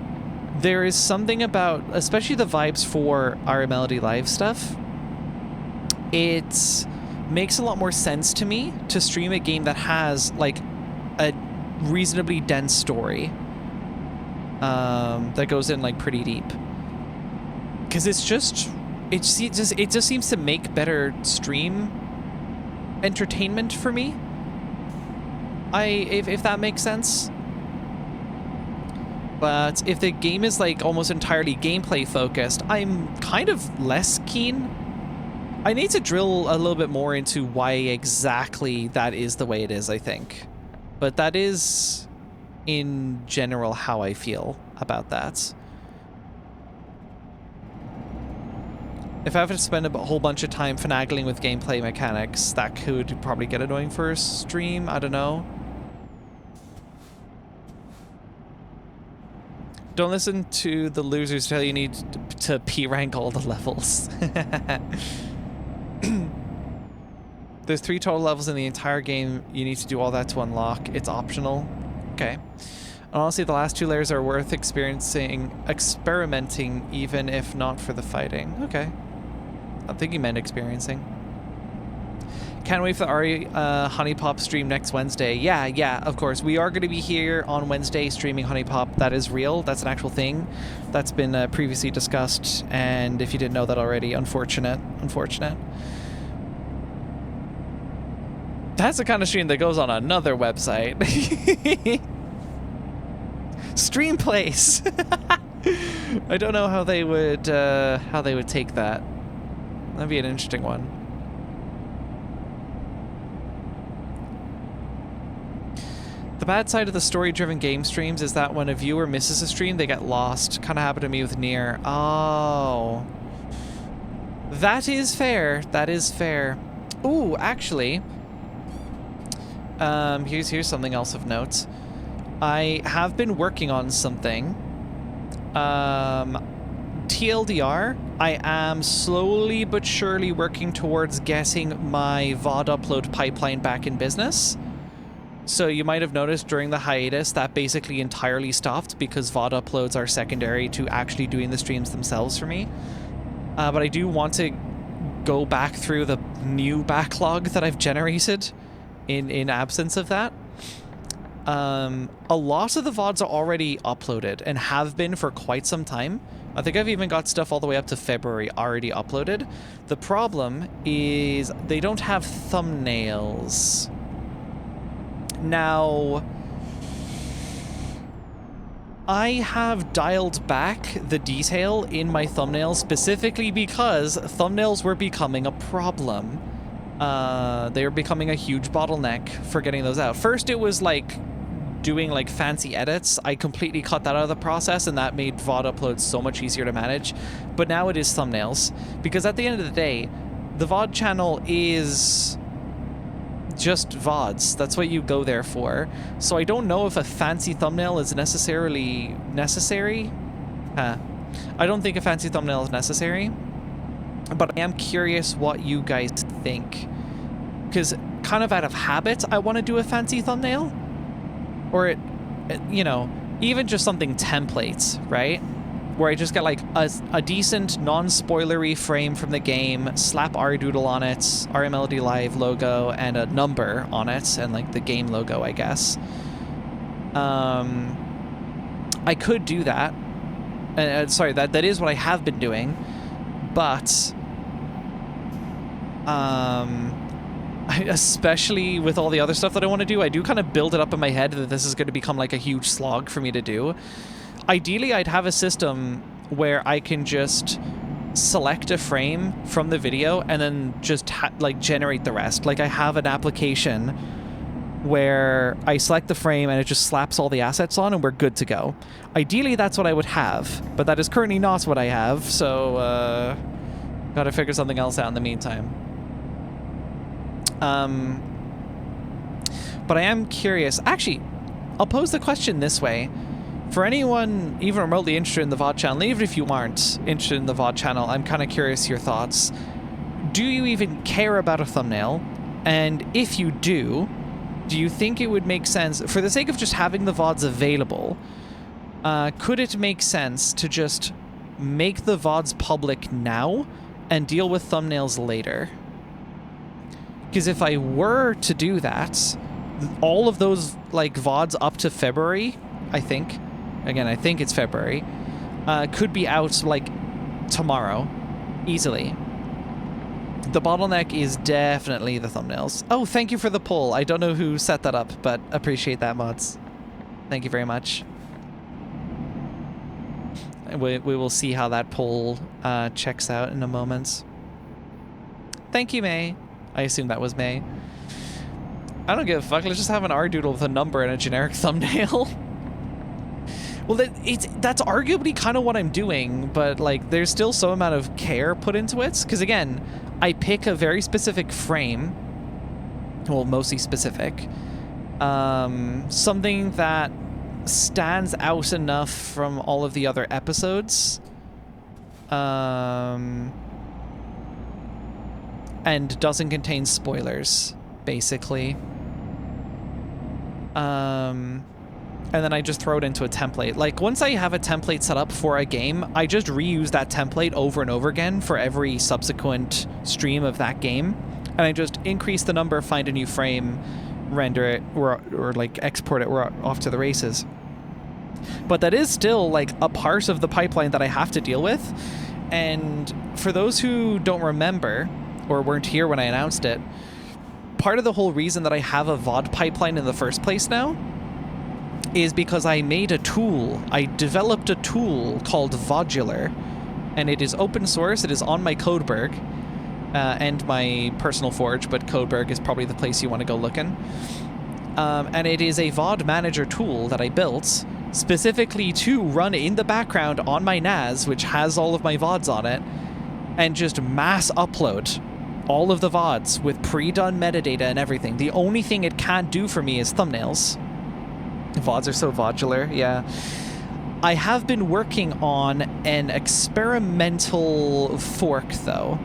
Speaker 1: there is something about, especially the vibes for our Melody Live stuff, it makes a lot more sense to me to stream a game that has, like, a reasonably dense story that goes in, like, pretty deep. Because it's just... It just seems to make better stream entertainment for me. If that makes sense. But if the game is like almost entirely gameplay focused, I'm kind of less keen. I need to drill a little bit more into why exactly that is the way it is, I think. But that is, in general, how I feel about that. If I have to spend a whole bunch of time finagling with gameplay mechanics, that could probably get annoying for a stream. I don't know. Don't listen to the losers tell you need to P-rank all the levels. There's 3 total levels in the entire game. You need to do all that to unlock. It's optional. Okay. And honestly, the last 2 layers are worth experimenting, even if not for the fighting. Okay. I think he meant experiencing. Can't wait for the Ari Honey Pop stream next Wednesday. Yeah, of course. We are going to be here on Wednesday streaming Honey Pop. That is real. That's an actual thing. That's been previously discussed. And if you didn't know that already, unfortunate. That's the kind of stream that goes on another website. Stream Place. I don't know how they would take that. That'd be an interesting one. The bad side of the story-driven game streams is that when a viewer misses a stream, they get lost. Kind of happened to me with Nier. Oh. That is fair. That is fair. Ooh, actually. Here's something else of note. I have been working on something. TLDR, I am slowly but surely working towards getting my VOD upload pipeline back in business. So you might have noticed during the hiatus that basically entirely stopped because VOD uploads are secondary to actually doing the streams themselves for me. But I do want to go back through the new backlog that I've generated in absence of that. A lot of the VODs are already uploaded and have been for quite some time. I think I've even got stuff all the way up to February already uploaded. The problem is they don't have thumbnails. Now, I have dialed back the detail in my thumbnails specifically because thumbnails were becoming a problem. They were becoming a huge bottleneck for getting those out. First, it was like doing like fancy edits. I completely cut that out of the process, and that made VOD uploads so much easier to manage. But now it is thumbnails, because at the end of the day, the VOD channel is just VODs. That's what you go there for. So I don't know if a fancy thumbnail is necessarily necessary. I don't think a fancy thumbnail is necessary, but I am curious what you guys think, because kind of out of habit I want to do a fancy thumbnail, or you know, even just something templates, right? Where I just get like a decent non-spoilery frame from the game, slap RDoodle on it, RMLD Live logo, and a number on it, and like the game logo, I guess. I could do that. Sorry, that is what I have been doing, but especially with all the other stuff that I want to do, I do kind of build it up in my head that this is going to become like a huge slog for me to do. Ideally, I'd have a system where I can just select a frame from the video and then just like generate the rest. Like I have an application where I select the frame and it just slaps all the assets on and we're good to go. Ideally, that's what I would have, but that is currently not what I have, so gotta figure something else out in the meantime. But I am curious. Actually, I'll pose the question this way. For anyone even remotely interested in the VOD channel, even if you aren't interested in the VOD channel, I'm kind of curious your thoughts. Do you even care about a thumbnail? And if you do you think it would make sense, for the sake of just having the VODs available, could it make sense to just make the VODs public now and deal with thumbnails later? Because if I were to do that, all of those like VODs up to February, I think, again, I think it's February, could be out like tomorrow, easily. The bottleneck is definitely the thumbnails. Oh, thank you for the poll. I don't know who set that up, but appreciate that, mods. Thank you very much. We will see how that poll checks out in a moment. Thank you, May. I assume that was May. I don't give a fuck. Let's just have an R doodle with a number and a generic thumbnail. Well, that's arguably kind of what I'm doing, but like there's still some amount of care put into it. Because again, I pick a very specific frame. Well, mostly specific. Something that stands out enough from all of the other episodes. And doesn't contain spoilers, basically. And then I just throw it into a template. Like, once I have a template set up for a game, I just reuse that template over and over again for every subsequent stream of that game. And I just increase the number, find a new frame, render it, or like export it, we're off to the races. But that is still like a part of the pipeline that I have to deal with. And for those who don't remember, or weren't here when I announced it, part of the whole reason that I have a VOD pipeline in the first place now is because I made a tool. I developed a tool called Vodular, and it is open source. It is on my Codeberg and my personal Forge, but Codeberg is probably the place you want to go looking. And it is a VOD manager tool that I built specifically to run in the background on my NAS, which has all of my VODs on it, and just mass upload all of the VODs with pre-done metadata and everything. The only thing it can't do for me is thumbnails. VODs are so vodular, yeah. I have been working on an experimental fork, though.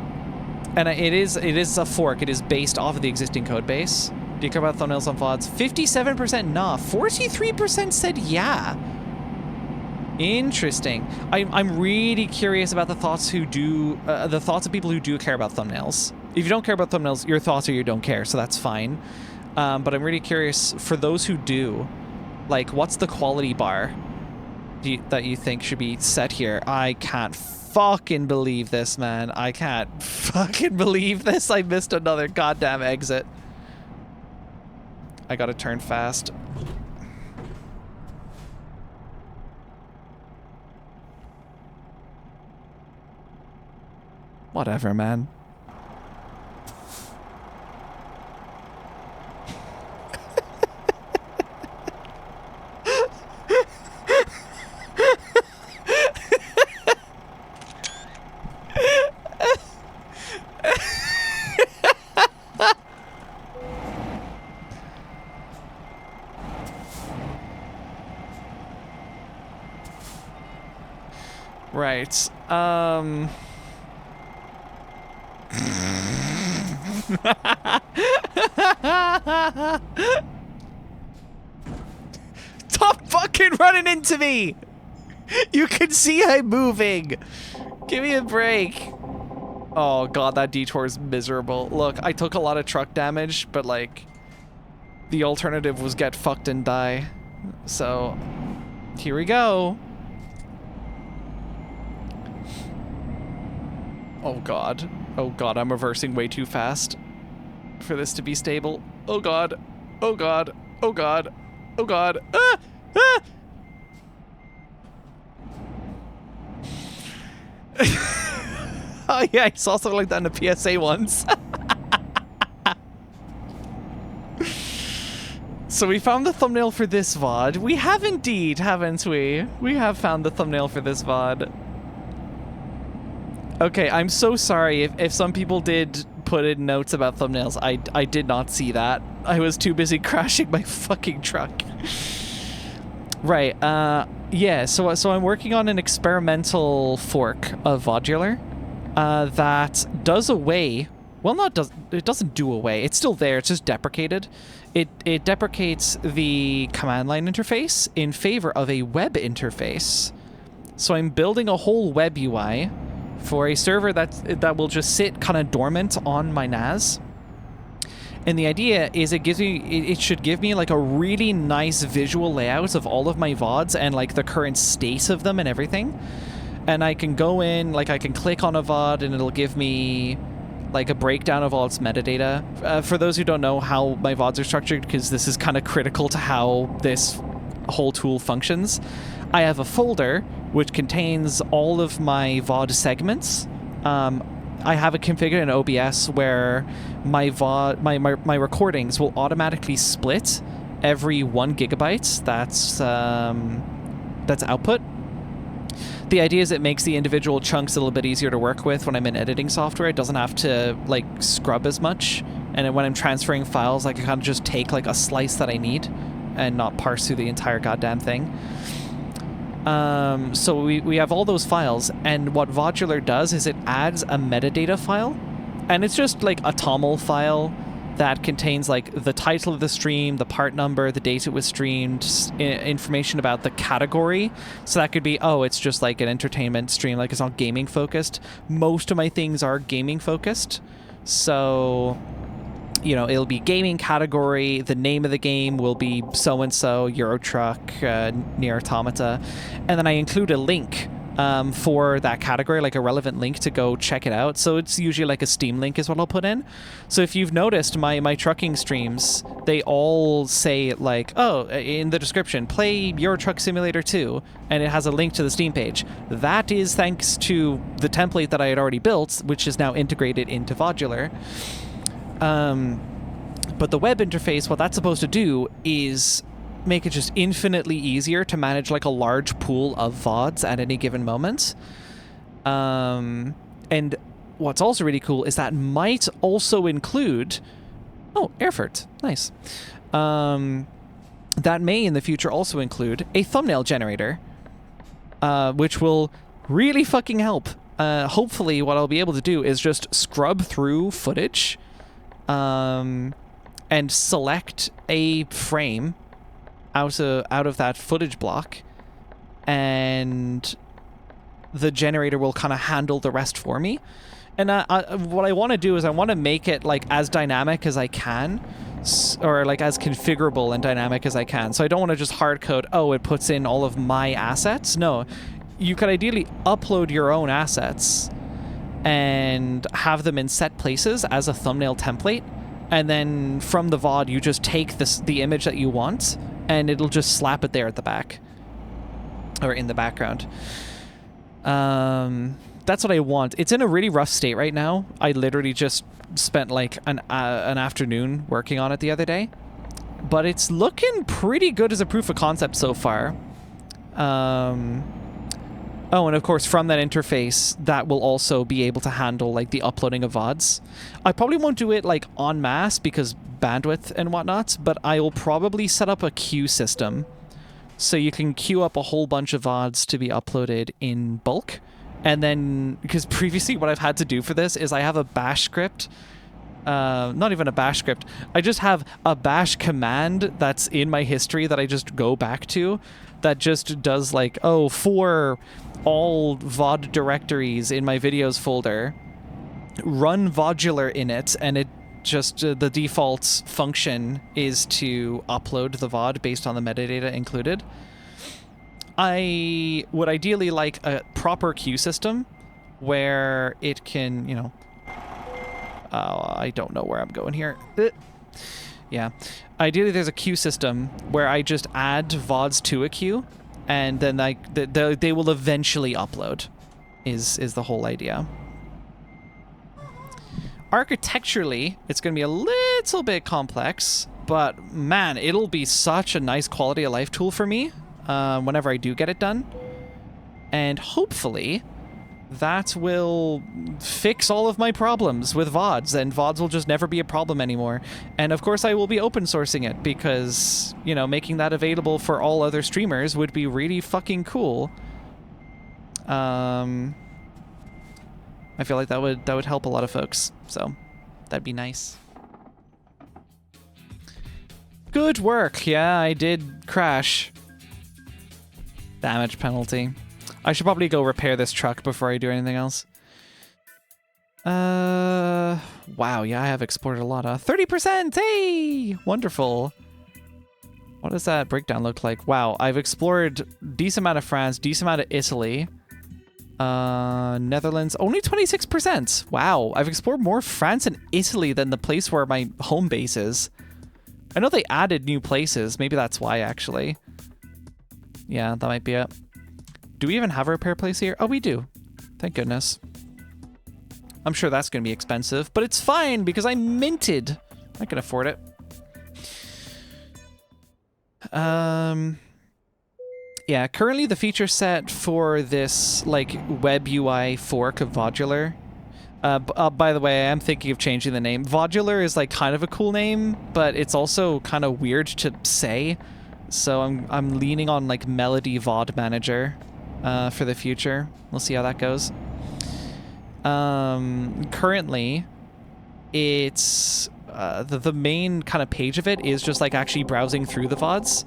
Speaker 1: And it is a fork. It is based off of the existing code base. Do you care about thumbnails on VODs? 57% nah. 43% said yeah. Interesting. I'm really curious about the thoughts of people who do care about thumbnails. If you don't care about thumbnails, your thoughts are you don't care, so that's fine. But I'm really curious for those who do. Like, what's the quality bar that you think should be set here? I can't fucking believe this, man. I can't fucking believe this. I missed another goddamn exit. I gotta turn fast. Whatever, man. Right. Stop fucking running into me! You can see I'm moving! Give me a break. Oh god, that detour is miserable. Look, I took a lot of truck damage, but like, the alternative was get fucked and die. So, here we go. Oh god. Oh god, I'm reversing way too fast for this to be stable. Oh god. Oh god. Oh god. Oh god. Ah! Ah! Oh yeah, I saw something like that in the PSA once. So we found the thumbnail for this VOD. We have indeed, haven't we? We have found the thumbnail for this VOD. Okay, I'm so sorry if some people did put in notes about thumbnails. I did not see that. I was too busy crashing my fucking truck. Right, yeah, so I'm working on an experimental fork of Vodular that does away... Well, it doesn't do away. It's still there. It's just deprecated. It deprecates the command line interface in favor of a web interface. So I'm building a whole web UI for a server that will just sit kind of dormant on my NAS. And the idea is it should give me like a really nice visual layout of all of my VODs and like the current state of them and everything. And I can go in, like I can click on a VOD and it'll give me like a breakdown of all its metadata. For those who don't know how my VODs are structured, because this is kind of critical to how this whole tool functions, I have a folder which contains all of my VOD segments. I have it configured in OBS where my VOD, my recordings will automatically split every 1 gigabyte. That's output. The idea is it makes the individual chunks a little bit easier to work with when I'm in editing software. It doesn't have to like scrub as much. And then when I'm transferring files, I can kind of just take like a slice that I need and not parse through the entire goddamn thing. So we have all those files, and what Vodular does is it adds a metadata file, and it's just like a TOML file that contains like the title of the stream, the part number, the date it was streamed, information about the category. So that could be, oh, it's just like an entertainment stream, like it's not gaming focused. Most of my things are gaming focused. So, you know, it'll be gaming category, the name of the game will be so-and-so, Euro Truck, Nier Automata, and then I include a link for that category, like a relevant link to go check it out. So it's usually like a Steam link is what I'll put in. So if you've noticed my trucking streams, they all say like, oh, in the description, play Euro Truck Simulator 2, and it has a link to the Steam page. That is thanks to the template that I had already built, which is now integrated into Vodular. But the web interface, what that's supposed to do is make it just infinitely easier to manage like a large pool of VODs at any given moment. And what's also really cool is that might also include... Oh, Erfurt. Nice. That may in the future also include a thumbnail generator, which will really fucking help. Hopefully what I'll be able to do is just scrub through footage and select a frame out of that footage block, and the generator will kind of handle the rest for me. And what I want to do is I want to make it like as dynamic as I can, or like as configurable and dynamic as I can. So I don't want to just hard code, oh, it puts in all of my assets. No, you could ideally upload your own assets and have them in set places as a thumbnail template, and then from the VOD you just take the image that you want, and it'll just slap it there at the back or in the background. That's what I want. It's in a really rough state right now. I literally just spent like an afternoon working on it the other day, but it's looking pretty good as a proof of concept so far. Oh, and of course, from that interface, that will also be able to handle like the uploading of VODs. I probably won't do it like en masse because bandwidth and whatnot, but I will probably set up a queue system. So you can queue up a whole bunch of VODs to be uploaded in bulk. And then, because previously what I've had to do for this is I have a bash script. Not even a bash script. I just have a bash command that's in my history that I just go back to that just does like, oh, for all VOD directories in my videos folder, run Vodular in it, and it just, the default function is to upload the VOD based on the metadata included. I would ideally like a proper queue system where it can, you know, I don't know where I'm going here. Yeah. Ideally, there's a queue system where I just add VODs to a queue, and then like they will eventually upload, is the whole idea. Architecturally, it's going to be a little bit complex, but man, it'll be such a nice quality of life tool for me whenever I do get it done. And hopefully that will fix all of my problems with VODs, and VODs will just never be a problem anymore. And of course I will be open sourcing it because, you know, making that available for all other streamers would be really fucking cool. I feel like that would help a lot of folks, so that'd be nice. Good work. Yeah, I did crash. Damage penalty. I should probably go repair this truck before I do anything else. Wow, yeah, I have exported a lot. 30%! Hey! Wonderful. What does that breakdown look like? Wow, I've explored decent amount of France, decent amount of Italy. Netherlands, only 26%. Wow, I've explored more France and Italy than the place where my home base is. I know they added new places. Maybe that's why, actually. Yeah, that might be it. Do we even have a repair place here? Oh, we do. Thank goodness. I'm sure that's going to be expensive, but it's fine because I minted. I can afford it. Yeah, currently the feature set for this, like, web UI fork of Vodular. By the way, I am thinking of changing the name. Vodular is, like, kind of a cool name, but it's also kind of weird to say. So I'm leaning on, like, Melody VOD Manager for the future. We'll see how that goes. Currently, it's... the main kind of page of it is just, like, actually browsing through the VODs.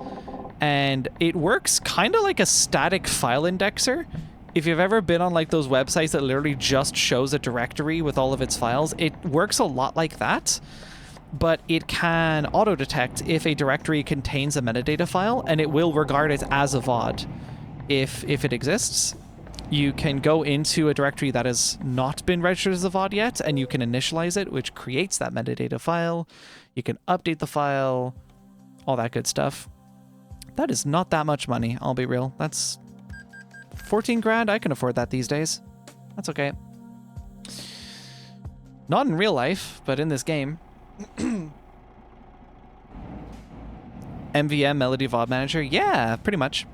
Speaker 1: And it works kind of like a static file indexer. If you've ever been on like those websites that literally just shows a directory with all of its files, it works a lot like that. But it can auto-detect if a directory contains a metadata file, and it will regard it as a VOD if it exists. You can go into a directory that has not been registered as a VOD yet, and you can initialize it, which creates that metadata file. You can update the file, all that good stuff. That is not that much money, I'll be real. That's 14 grand. I can afford that these days. That's okay. Not in real life, but in this game. MVM Melody VOD Manager. Yeah, pretty much.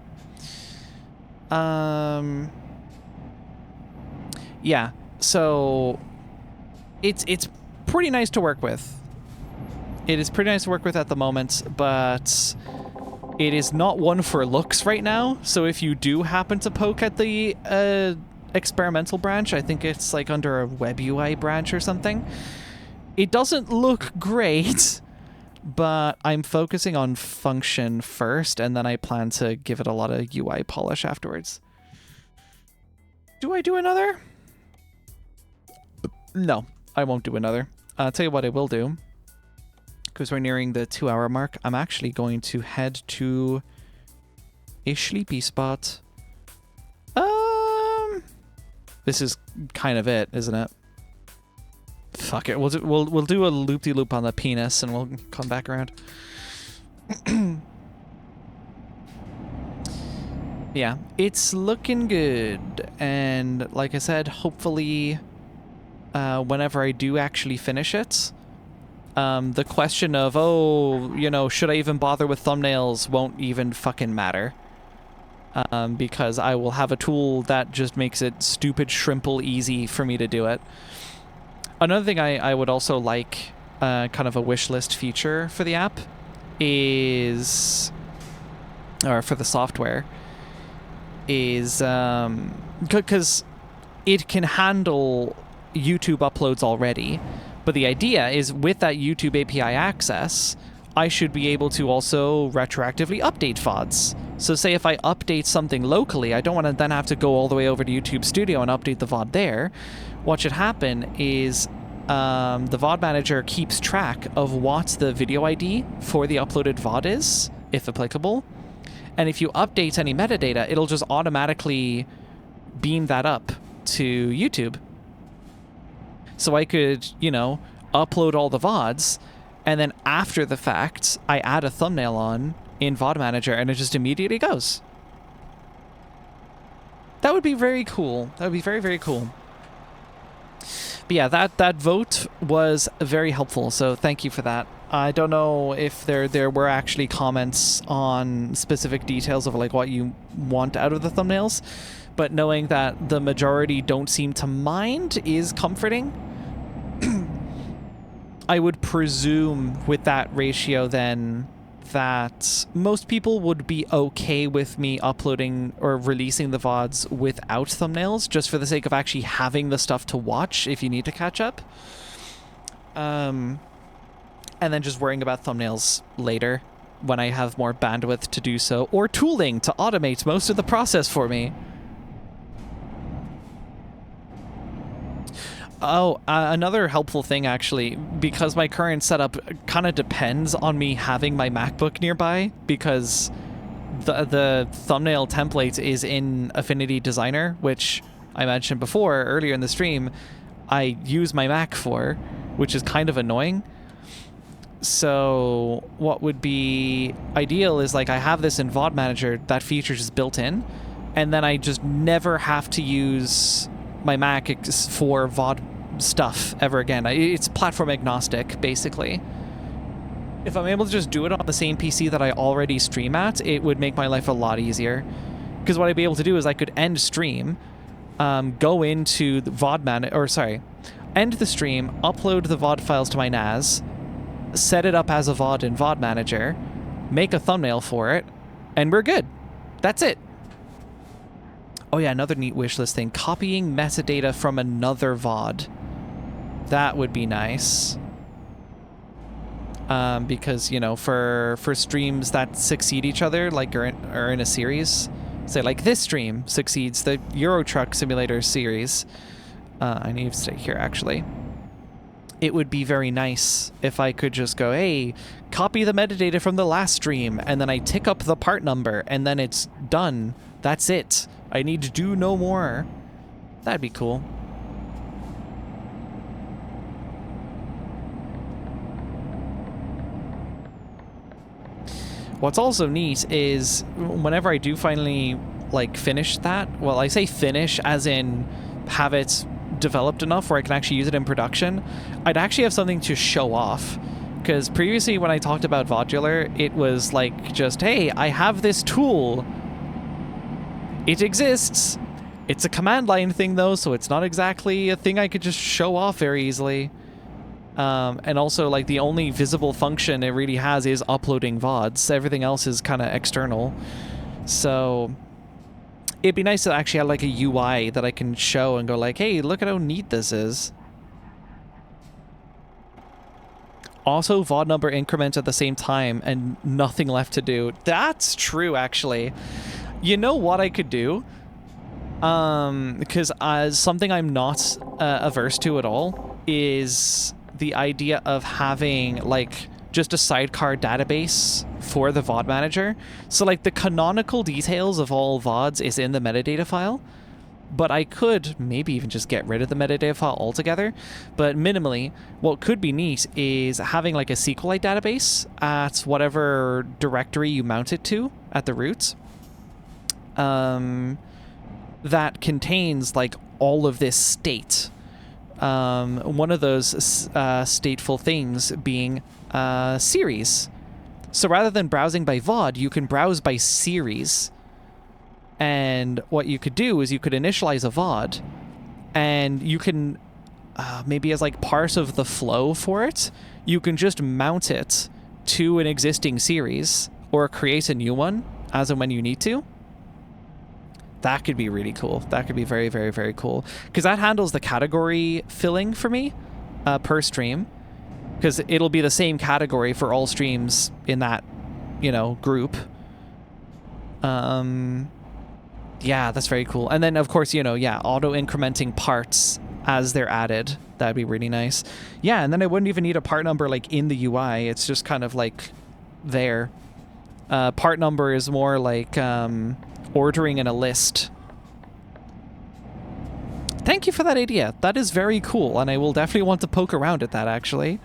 Speaker 1: Yeah, so it's pretty nice to work with. It is pretty nice to work with at the moment, but it is not one for looks right now. So if you do happen to poke at the experimental branch, I think it's like under a web UI branch or something, it doesn't look great, but I'm focusing on function first, and then I plan to give it a lot of UI polish afterwards. Do I do another? No, I won't do another. I'll tell you what I will do. Because we're nearing the 2-hour mark, I'm actually going to head to a sleepy spot. This is kind of it, isn't it? Fuck it. We'll do a loop-de-loop on the penis, and we'll come back around. Yeah, it's looking good, and like I said, hopefully, whenever I do actually finish it. The question of, oh, you know, should I even bother with thumbnails won't even fucking matter. Because I will have a tool that just makes it stupid shrimple easy for me to do it. Another thing I would also like, kind of a wish list feature for the app is, or for the software, is, because it can handle YouTube uploads already. But the idea is with that YouTube API access, I should be able to also retroactively update VODs. So say if I update something locally, I don't want to then have to go all the way over to YouTube Studio and update the VOD there. What should happen is the VOD manager keeps track of what the video ID for the uploaded VOD is, if applicable. And if you update any metadata, it'll just automatically beam that up to YouTube. So I could, you know, upload all the VODs, and then after the fact, I add a thumbnail on in VOD Manager, and it just immediately goes. That would be very cool. That would be very, very cool. But yeah, that vote was very helpful, so thank you for that. I don't know if there were actually comments on specific details of like what you want out of the thumbnails, but knowing that the majority don't seem to mind is comforting. I would presume with that ratio then that most people would be okay with me uploading or releasing the VODs without thumbnails, just for the sake of actually having the stuff to watch if you need to catch up. And then just worrying about thumbnails later when I have more bandwidth to do so, or tooling to automate most of the process for me. Oh, another helpful thing, actually, because my current setup kind of depends on me having my MacBook nearby, because the thumbnail template is in Affinity Designer, which I mentioned before earlier in the stream, I use my Mac for, which is kind of annoying. So what would be ideal is, like, I have this in VOD Manager, that feature is built in, and then I just never have to use my Mac for VOD stuff ever again. It's platform agnostic, basically. If I'm able to just do it on the same PC that I already stream at, it would make my life a lot easier. Because what I'd be able to do is I could end stream, go into the end the stream, upload the VOD files to my NAS, set it up as a VOD in VOD Manager, make a thumbnail for it, and we're good. That's it. Oh yeah, another neat wishlist thing. Copying metadata from another VOD. That would be nice. Because, you know, for streams that succeed each other, like are in a series, say like this stream succeeds the Euro Truck Simulator series. I need to stay here, actually. It would be very nice if I could just go, hey, copy the metadata from the last stream, and then I tick up the part number, and then it's done. That's it. I need to do no more. That'd be cool. What's also neat is whenever I do finally, like, finish that, well, I say finish as in have it developed enough where I can actually use it in production, I'd actually have something to show off. Because previously when I talked about Vodular, it was like just, hey, I have this tool. It exists. It's a command line thing though, so it's not exactly a thing I could just show off very easily. And also, like, the only visible function it really has is uploading VODs. Everything else is kind of external. So it'd be nice to actually have, like, a UI that I can show and go, like, hey, look at how neat this is. Also, VOD number increment at the same time and nothing left to do. That's true, actually. You know what I could do? Because something I'm not averse to at all is the idea of having, like, just a sidecar database for the VOD manager. So, like, the canonical details of all VODs is in the metadata file, but I could maybe even just get rid of the metadata file altogether. But minimally, what could be neat is having, like, a SQLite database at whatever directory you mount it to at the root, that contains, like, all of this state. One of those stateful things being series. So rather than browsing by VOD, you can browse by series. And what you could do is you could initialize a VOD, and you can, maybe as like part of the flow for it, you can just mount it to an existing series or create a new one as and when you need to. That could be really cool. That could be very, very, very cool. Because that handles the category filling for me per stream. Because it'll be the same category for all streams in that, you know, group. Yeah, that's very cool. And then, of course, you know, yeah, auto-incrementing parts as they're added. That'd be really nice. Yeah, and then I wouldn't even need a part number, like, in the UI. It's just kind of, like, there. Part number is more like... ordering in a list. Thank you for that idea. That is very cool, and I will definitely want to poke around at that, actually.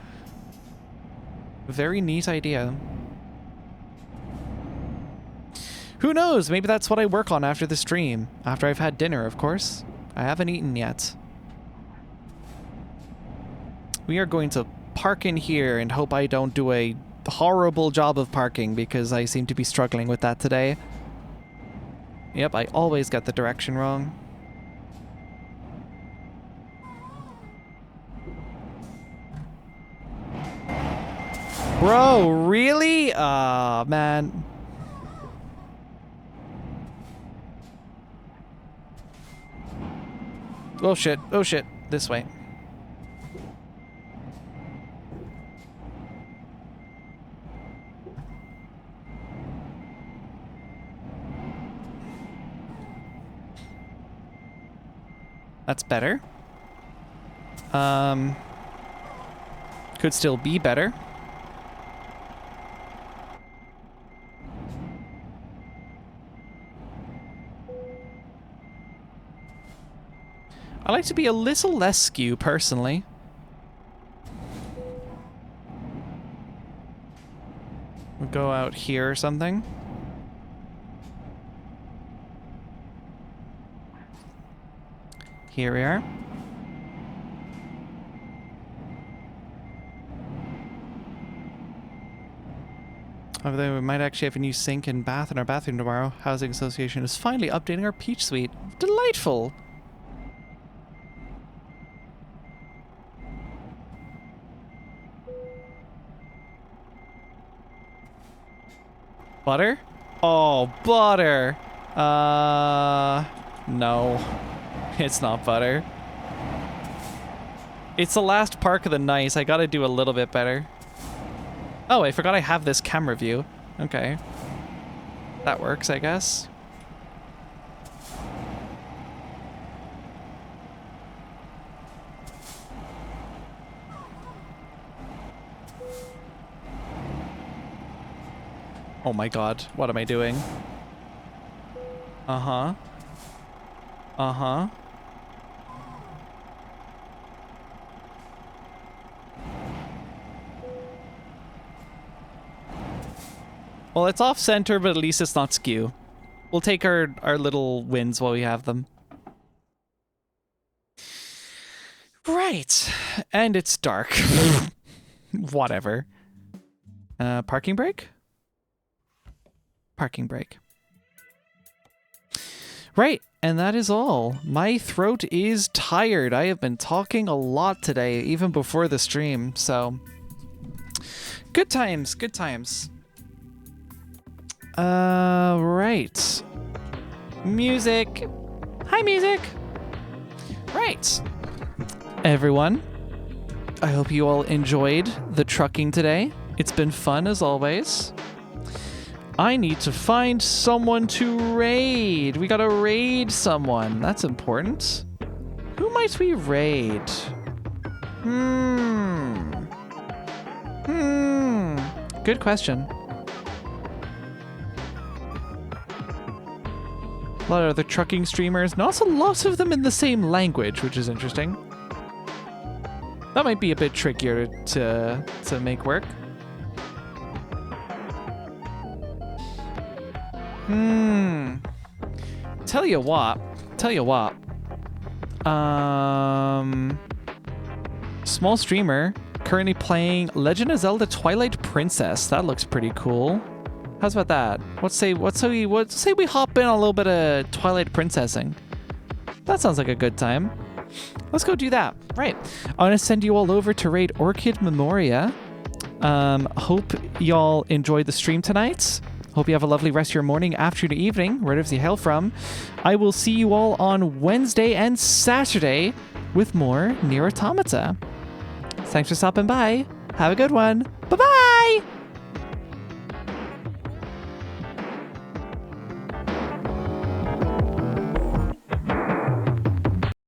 Speaker 1: Very neat idea. Who knows? Maybe that's what I work on after the stream. After I've had dinner, of course. I haven't eaten yet. We are going to park in here and hope I don't do a horrible job of parking, because I seem to be struggling with that today. Yep, I always got the direction wrong. Bro, really? Aw, man. Oh shit, oh shit. This way. That's better. Could still be better. I like to be a little less skew, personally. We'll go out here or something. Here we are. Although we might actually have a new sink and bath in our bathroom tomorrow. Housing Association is finally updating our peach suite. Delightful! Butter? Oh, butter! No. It's not butter. It's the last park of the night. I gotta do a little bit better. Oh, I forgot I have this camera view. Okay. That works, I guess. Oh my god, what am I doing? Uh-huh. Uh-huh. Well, it's off-center, but at least it's not skew. We'll take our little wins while we have them. Right. And it's dark. Whatever. Parking brake? Parking brake. Right, and that is all. My throat is tired. I have been talking a lot today, even before the stream, so... Good times, good times. Right. Music. Hi, music. Right. Everyone, I hope you all enjoyed the trucking today. It's been fun as always. I need to find someone to raid. We gotta raid someone. That's important. Who might we raid? Good question. A lot of other trucking streamers, and also lots of them in the same language, which is interesting. That might be a bit trickier to make work. Tell you what. Small streamer currently playing Legend of Zelda Twilight Princess. That looks pretty cool. How's about that? Let's say we hop in on a little bit of Twilight Princessing. That sounds like a good time. Let's go do that. Right. I'm gonna send you all over to raid Orchid Memoria. Hope y'all enjoyed the stream tonight. Hope you have a lovely rest of your morning, afternoon, evening, wherever you hail from. I will see you all on Wednesday and Saturday with more Nier Automata. Thanks for stopping by. Have a good one. Bye-bye!